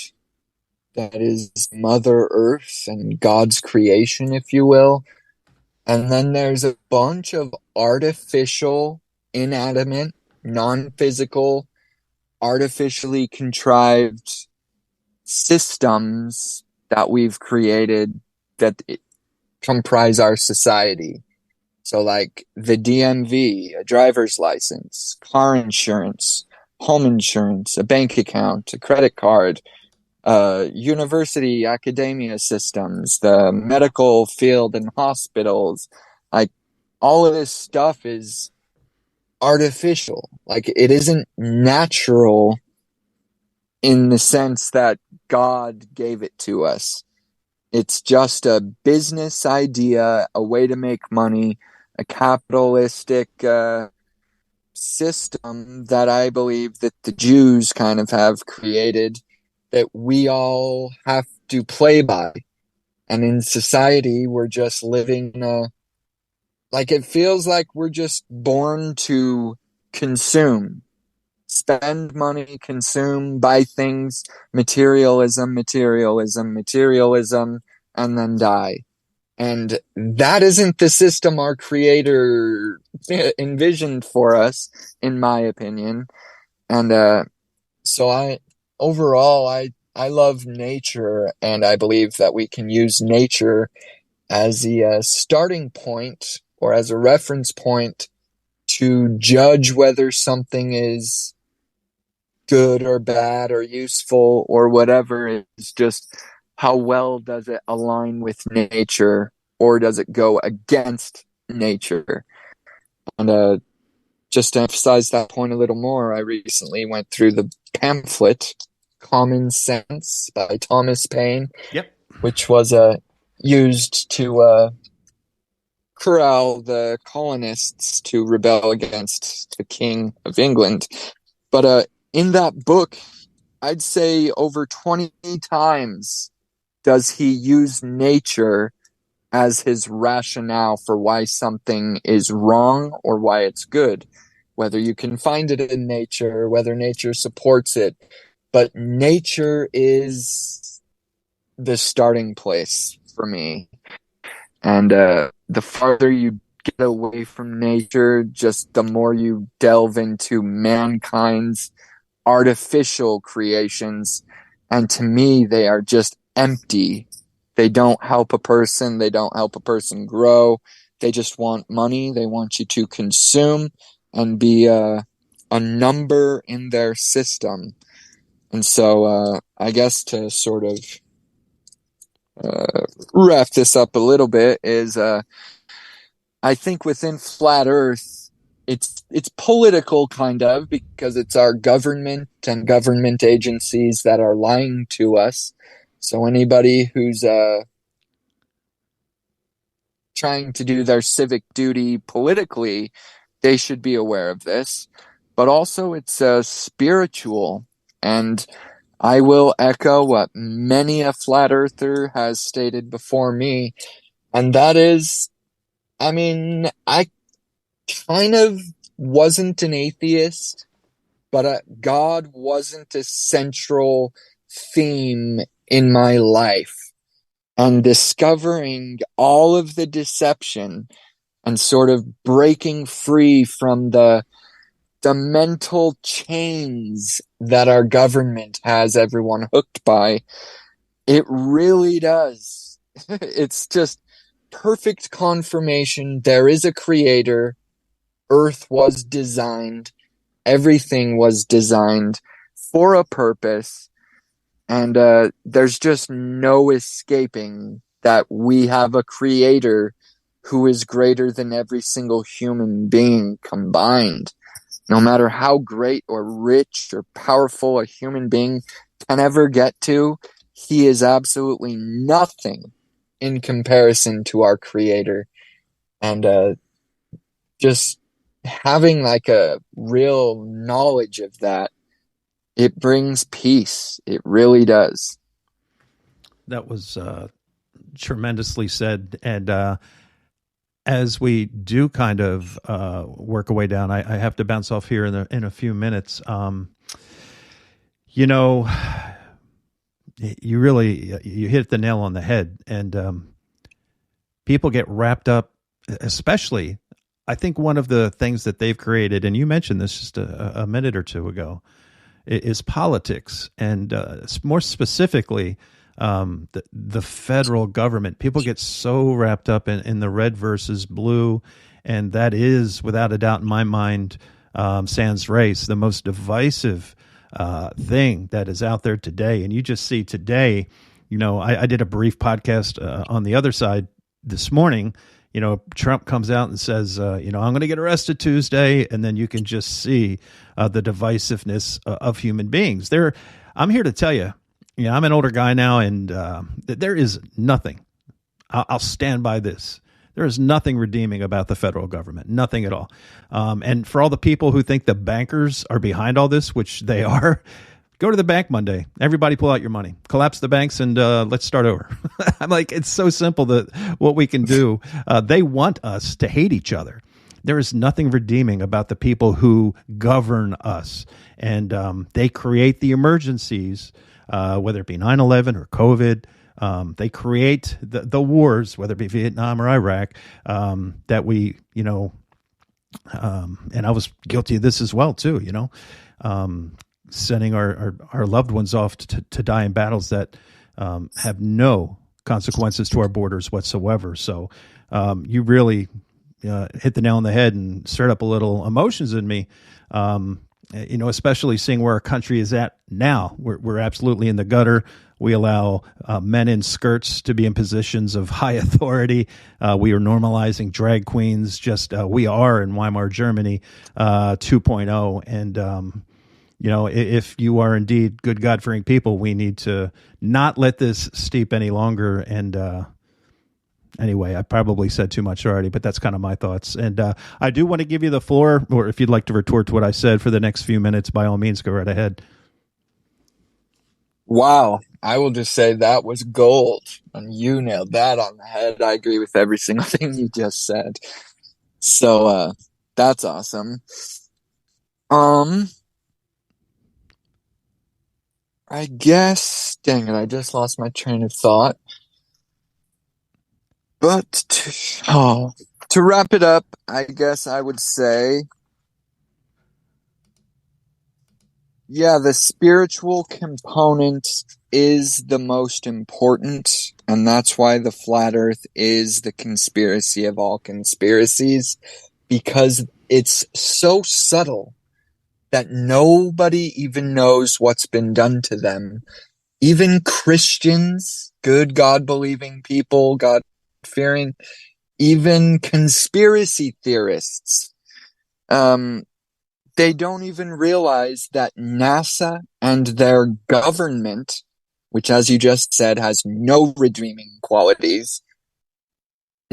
that is Mother Earth and God's creation, if you will. And then there's a bunch of artificial, inanimate, non-physical, artificially contrived systems that we've created that comprise our society. So like the DMV, a driver's license, car insurance, home insurance, a bank account, a credit card, university academia systems, the medical field and hospitals, like all of this stuff is artificial. Like it isn't natural in the sense that God gave it to us. It's just a business idea, a way to make money, a capitalistic system that I believe that the Jews kind of have created, that we all have to play by. And in society, we're just living like it feels like we're just born to consume. spend money, consume, buy things, materialism, materialism, materialism, and then die. And that isn't the system our creator envisioned for us, in my opinion. And so I love nature, and I believe that we can use nature as the starting point or as a reference point to judge whether something is good or bad or useful or whatever. It's just how well does it align with nature, or does it go against nature? And just to emphasize that point a little more, I recently went through the pamphlet Common Sense by Thomas Paine, Yep. which was used to corral the colonists to rebel against the King of England. But in that book, I'd say over 20 times does he use nature as his rationale for why something is wrong or why it's good. Whether you can find it in nature, whether nature supports it. But nature is the starting place for me. And the farther you get away from nature, just the more you delve into mankind's artificial creations. And to me, they are just empty. They don't help a person. They don't help a person grow. They just want money. They want you to consume and be a number in their system. And so I guess to sort of wrap this up a little bit is I think within Flat Earth, it's political kind of, because it's our government and government agencies that are lying to us. So anybody who's trying to do their civic duty politically, they should be aware of this. But also it's spiritual. And I will echo what many a flat earther has stated before me, and that is, I mean, I kind of wasn't an atheist, but God wasn't a central theme in my life. And discovering all of the deception and sort of breaking free from the mental chains that our government has everyone hooked by, it really does. It's just perfect confirmation there is a creator. Earth was designed. Everything was designed for a purpose. And there's just no escaping that we have a creator who is greater than every single human being combined. No matter how great or rich or powerful a human being can ever get to, he is absolutely nothing in comparison to our creator. And just having like a real knowledge of that, it brings peace. It really does. That was tremendously said. And as we do kind of work our way down, I have to bounce off here in a few minutes. You know, you hit the nail on the head, and people get wrapped up, especially, I think one of the things that they've created, and you mentioned this just a minute or two ago, is politics, and more specifically, the federal government. People get so wrapped up in the red versus blue, and that is, without a doubt in my mind, sans race, the most divisive thing that is out there today. And you just see today, you know, I did a brief podcast on the other side this morning. You know, Trump comes out and says, you know, I'm going to get arrested Tuesday. And then you can just see the divisiveness of human beings. I'm here to tell you, I'm an older guy now, and there is nothing. I'll stand by this. There is nothing redeeming about the federal government, nothing at all. And for all the people who think the bankers are behind all this, which they are, go to the bank Monday. Everybody pull out your money, collapse the banks, and let's start over. I'm like, it's so simple that what we can do. They want us to hate each other. there is nothing redeeming about the people who govern us. And they create the emergencies, whether it be 9/11 or COVID. They create the wars, whether it be Vietnam or Iraq, that we, and I was guilty of this as well, too, sending our loved ones off to die in battles that have no consequences to our borders whatsoever. So you really hit the nail on the head and stirred up a little emotions in me, especially seeing where our country is at now. We're absolutely in the gutter. We allow men in skirts to be in positions of high authority. We are normalizing drag queens. We are in Weimar, Germany 2.0. And, if you are indeed good God-fearing people, we need to not let this steep any longer. And anyway, I probably said too much already, but that's kind of my thoughts. And I do want to give you the floor, or if you'd like to retort to what I said for the next few minutes, by all means, go right ahead. Wow. I will just say that was gold, and you nailed that on the head. I agree with every single thing you just said. So that's awesome. I guess, dang it, I just lost my train of thought. But to wrap it up, I guess I would say, yeah, the spiritual component is the most important, and that's why the flat earth is the conspiracy of all conspiracies, because it's so subtle that nobody even knows what's been done to them. Even Christians, good God-believing people, God-fearing, even conspiracy theorists, they don't even realize that NASA and their government, which, as you just said, has no redeeming qualities,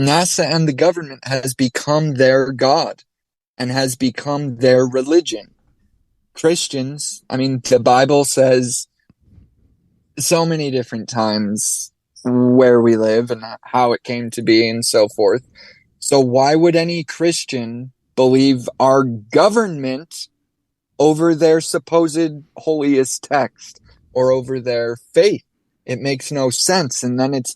NASA and the government has become their God and has become their religion. Christians, the Bible says so many different times where we live and how it came to be and so forth. So why would any Christian believe our government over their supposed holiest text or over their faith? It makes no sense. And then it's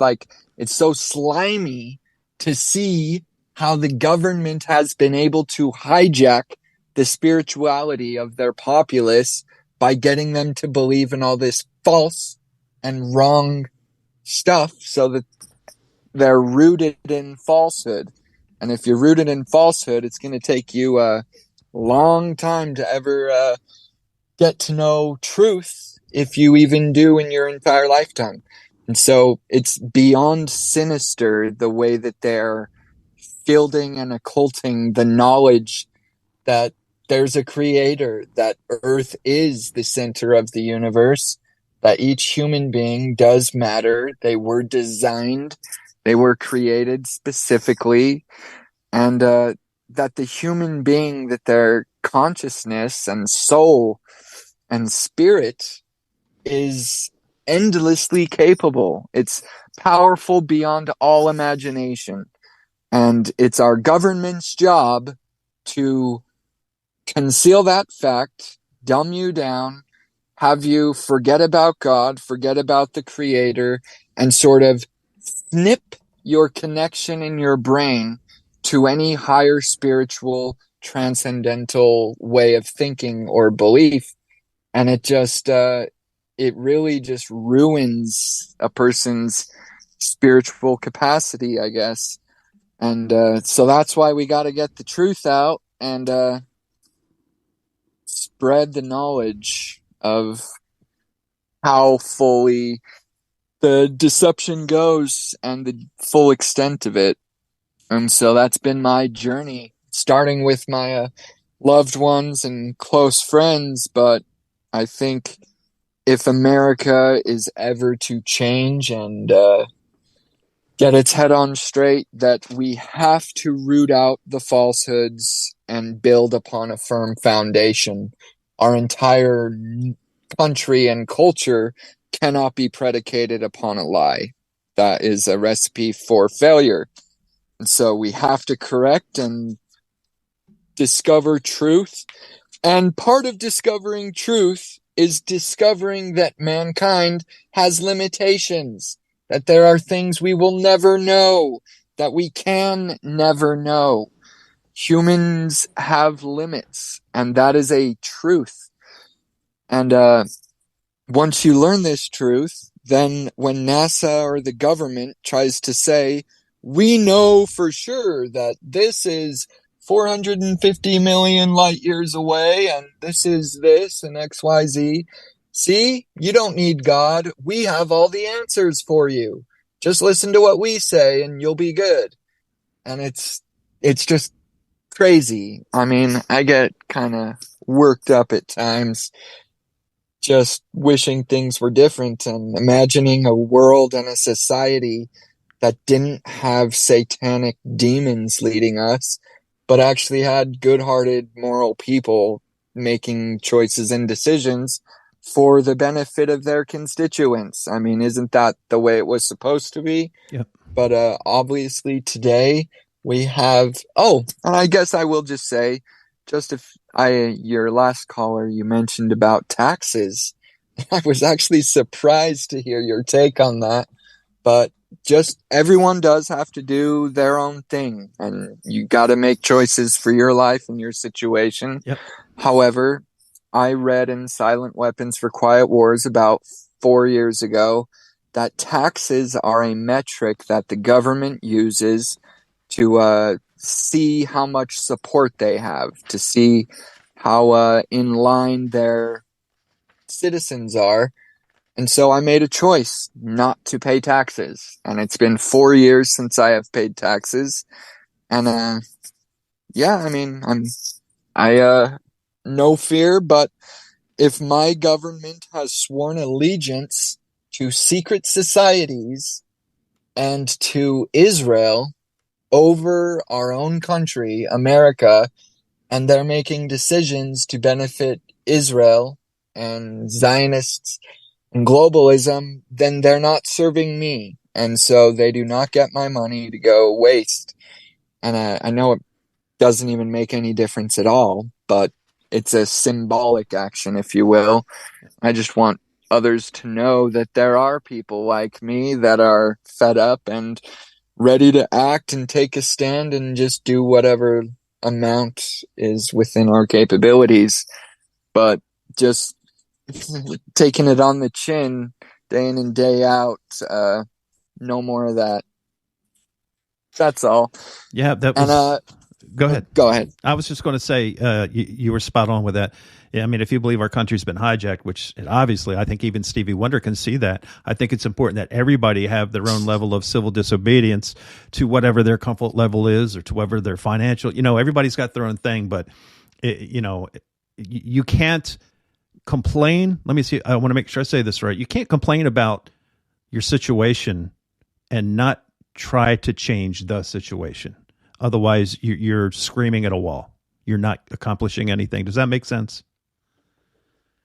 so slimy to see how the government has been able to hijack the spirituality of their populace by getting them to believe in all this false and wrong stuff, so that they're rooted in falsehood. And if you're rooted in falsehood, it's going to take you a long time to ever get to know truth, if you even do in your entire lifetime. And so it's beyond sinister the way that they're fielding and occulting the knowledge that there's a creator, that Earth is the center of the universe, that each human being does matter. They were designed, they were created specifically, and that the human being, that their consciousness and soul and spirit is endlessly capable. It's powerful beyond all imagination. And it's our government's job to conceal that fact, dumb you down, have you forget about God, forget about the Creator, and sort of snip your connection in your brain to any higher spiritual, transcendental way of thinking or belief. And it really just ruins a person's spiritual capacity, I guess. And so that's why we got to get the truth out and spread the knowledge of how fully the deception goes and the full extent of it. And so that's been my journey, starting with my loved ones and close friends. But I think if America is ever to change and get its head on straight, that we have to root out the falsehoods and build upon a firm foundation. Our entire country and culture cannot be predicated upon a lie. That is a recipe for failure. And so we have to correct and discover truth. And part of discovering truth is discovering that mankind has limitations, that there are things we will never know, that we can never know. Humans have limits, and that is a truth. And once you learn this truth, then when NASA or the government tries to say, we know for sure that this is 450 million light years away, and this is this and XYZ. See, you don't need God. We have all the answers for you. Just listen to what we say and you'll be good. And it's just crazy. I mean, I get kind of worked up at times just wishing things were different and imagining a world and a society that didn't have satanic demons leading us, but actually had good-hearted, moral people making choices and decisions for the benefit of their constituents. I mean, isn't that the way it was supposed to be? Yep. But obviously today we have, oh, and I guess I will just say, just if your last caller, you mentioned about taxes. I was actually surprised to hear your take on that, but just everyone does have to do their own thing, and you got to make choices for your life and your situation. Yep. However, I read in Silent Weapons for Quiet Wars about 4 years ago that taxes are a metric that the government uses to see how much support they have, to see how in line their citizens are. And so I made a choice not to pay taxes. And it's been 4 years since I have paid taxes. And yeah, I mean, I no fear, but if my government has sworn allegiance to secret societies and to Israel over our own country, America, and they're making decisions to benefit Israel and Zionists and globalism, then they're not serving me. And so they do not get my money to go waste. And I know it doesn't even make any difference at all, but it's a symbolic action, if you will. I just want others to know that there are people like me that are fed up and ready to act and take a stand and just do whatever amount is within our capabilities. But just taking it on the chin day in and day out, no more of that. That's all. Yeah, that And was. Go ahead. Go ahead. I was just going to say you were spot on with that. Yeah, I mean, if you believe our country's been hijacked, which obviously I think even Stevie Wonder can see that, I think it's important that everybody have their own level of civil disobedience to whatever their comfort level is or to whatever their financial. Everybody's got their own thing, but you can't complain. Let me see. I want to make sure I say this right. You can't complain about your situation and not try to change the situation. Otherwise, you're screaming at a wall. You're not accomplishing anything. Does that make sense?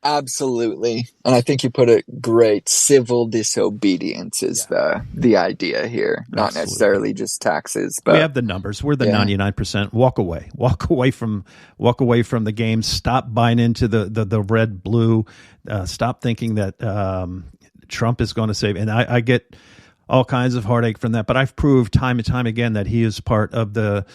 Absolutely. And I think you put it great. Civil disobedience is the idea here, not Absolutely. Necessarily just taxes. But we have the numbers. We're the 99%. Walk away. Walk away from the game. Stop buying into the red blue. Stop thinking that Trump is going to save. And I get all kinds of heartache from that. But I've proved time and time again that he is part of the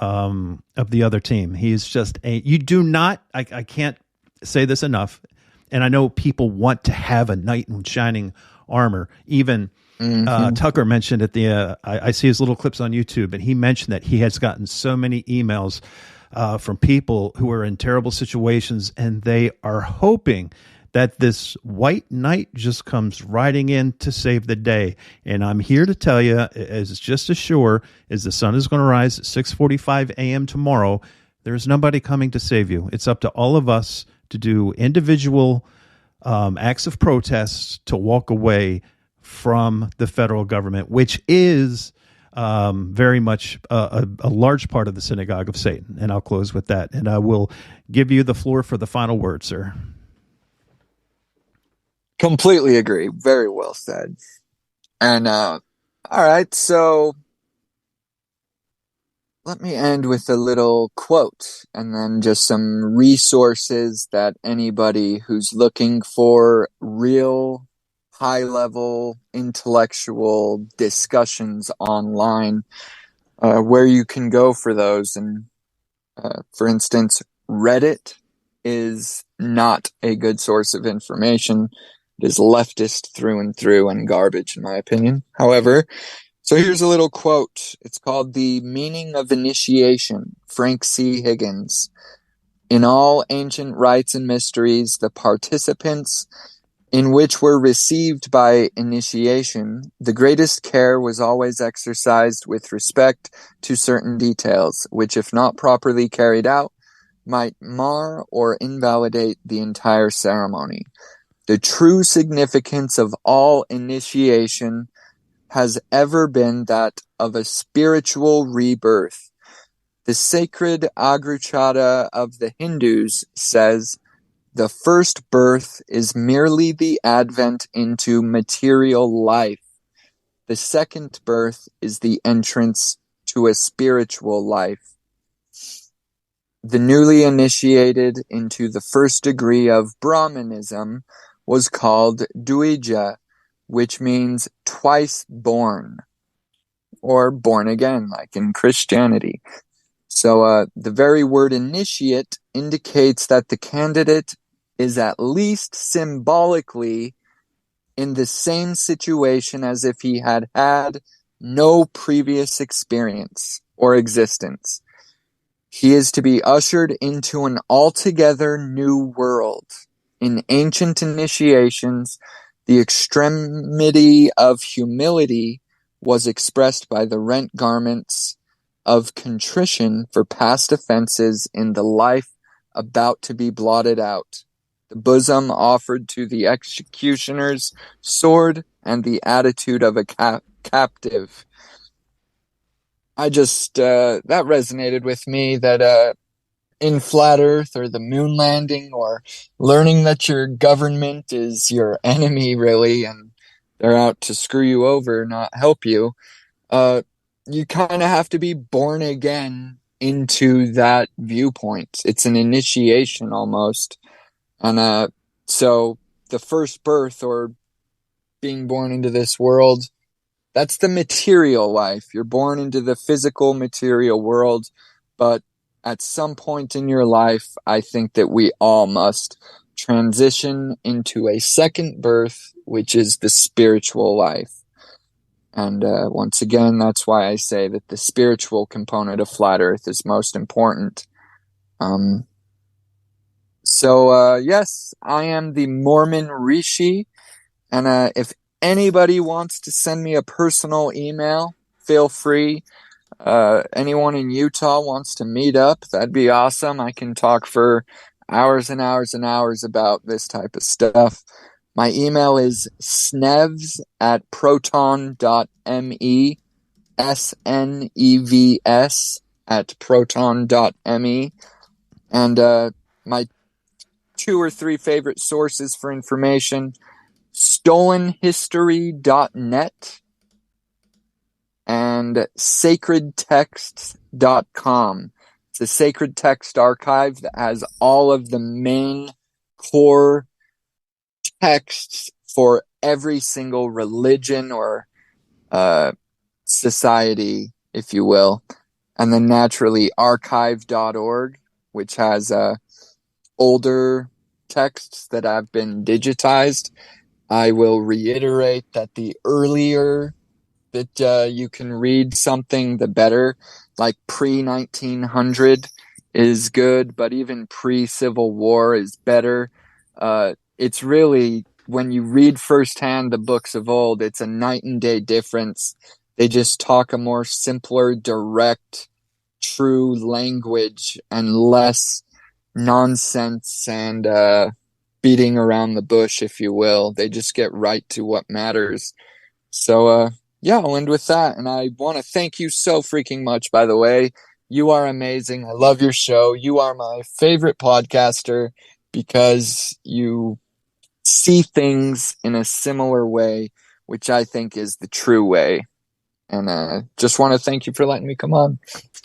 other team. He is just you do not. I can't say this enough. And I know people want to have a knight in shining armor. Even Tucker mentioned at the. I see his little clips on YouTube, and he mentioned that he has gotten so many emails from people who are in terrible situations, and they are hoping that this white knight just comes riding in to save the day. And I'm here to tell you, as just as sure as the sun is going to rise at 6:45 a.m. tomorrow, there's nobody coming to save you. It's up to all of us to do individual acts of protest to walk away from the federal government, which is very much a large part of the synagogue of Satan. And I'll close with that. And I will give you the floor for the final word, sir. Completely agree. Very well said. And all right, so Let me end with a little quote and then just some resources that anybody who's looking for real high-level intellectual discussions online, where you can go for those. And for instance, Reddit is not a good source of information. It is leftist through and through and garbage, in my opinion. However, so here's a little quote. It's called The Meaning of Initiation, Frank C. Higgins. In all ancient rites and mysteries, the participants in which were received by initiation, the greatest care was always exercised with respect to certain details, which, if not properly carried out, might mar or invalidate the entire ceremony. The true significance of all initiation has ever been that of a spiritual rebirth. The sacred Agruchata of the Hindus says, the first birth is merely the advent into material life. The second birth is the entrance to a spiritual life. The newly initiated into the first degree of Brahmanism was called Dvija, which means twice born, or born again, like in Christianity. So the very word initiate indicates that the candidate is at least symbolically in the same situation as if he had had no previous experience or existence. He is to be ushered into an altogether new world. In ancient initiations, the extremity of humility was expressed by the rent garments of contrition for past offenses in the life about to be blotted out, the bosom offered to the executioner's sword, and the attitude of a captive. That resonated with me, that in Flat Earth or the moon landing or learning that your government is your enemy, really, and they're out to screw you over, not help you, you kind of have to be born again into that viewpoint. It's an initiation almost. And so the first birth, or being born into this world, that's the material life. You're born into the physical material world, but at some point in your life, I think that we all must transition into a second birth, which is the spiritual life. And once again, that's why I say that the spiritual component of Flat Earth is most important. Yes, I am the Mormon Rishi. And if anybody wants to send me a personal email, feel free. Anyone in Utah wants to meet up, that'd be awesome. I can talk for hours and hours and hours about this type of stuff. My email is snevs@proton.me, snevs@proton.me. And my 2 or 3 favorite sources for information: stolenhistory.net and sacredtexts.com. It's a sacred text archive that has all of the main core texts for every single religion or society, if you will. And then naturally archive.org, which has older texts that have been digitized. I will reiterate that the earlier that you can read something, the better. Like pre-1900 is good, but even pre-Civil War is better. It's really, when you read firsthand the books of old, it's a night and day difference. They just talk a more simpler, direct, true language and less nonsense and beating around the bush, if you will. They just get right to what matters. So, yeah, I'll end with that. And I want to thank you so freaking much, by the way. You are amazing. I love your show. You are my favorite podcaster because you see things in a similar way, which I think is the true way. And just want to thank you for letting me come on.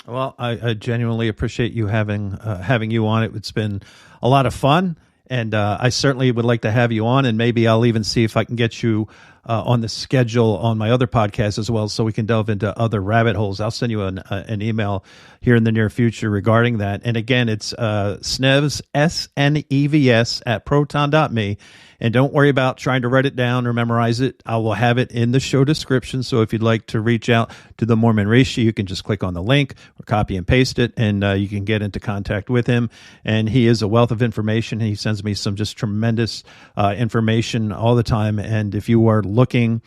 Well, I genuinely appreciate you having you on. It's been a lot of fun, and I certainly would like to have you on, and maybe I'll even see if I can get you on the schedule on my other podcast as well, so we can delve into other rabbit holes. I'll send you an email here in the near future regarding that. And again, it's Snevs, SNEVS at proton.me. And don't worry about trying to write it down or memorize it. I will have it in the show description. So if you'd like to reach out to the Mormon Rishi, you can just click on the link or copy and paste it, and you can get into contact with him. And he is a wealth of information. He sends me some just tremendous information all the time. And if you are looking,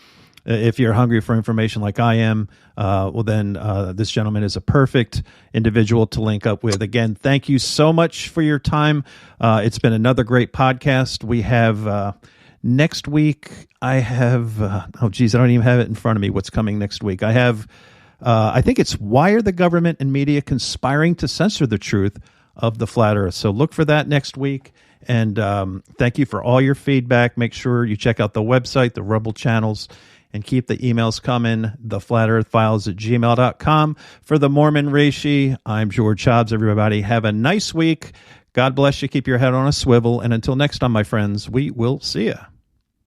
if you're hungry for information like I am, well, then this gentleman is a perfect individual to link up with. Again, thank you so much for your time. It's been another great podcast. We have next week, I have, I don't even have it in front of me, what's coming next week. I have, I think it's Why Are the Government and Media Conspiring to Censor the Truth of the Flat Earth? So look for that next week. And thank you for all your feedback. Make sure you check out the website, the Rebel channels, and keep the emails coming, theflatearthfiles@gmail.com. For the Mormon Rishi, I'm George Hobbs. Everybody have a nice week. God bless you. Keep your head on a swivel. And until next time, my friends, we will see you.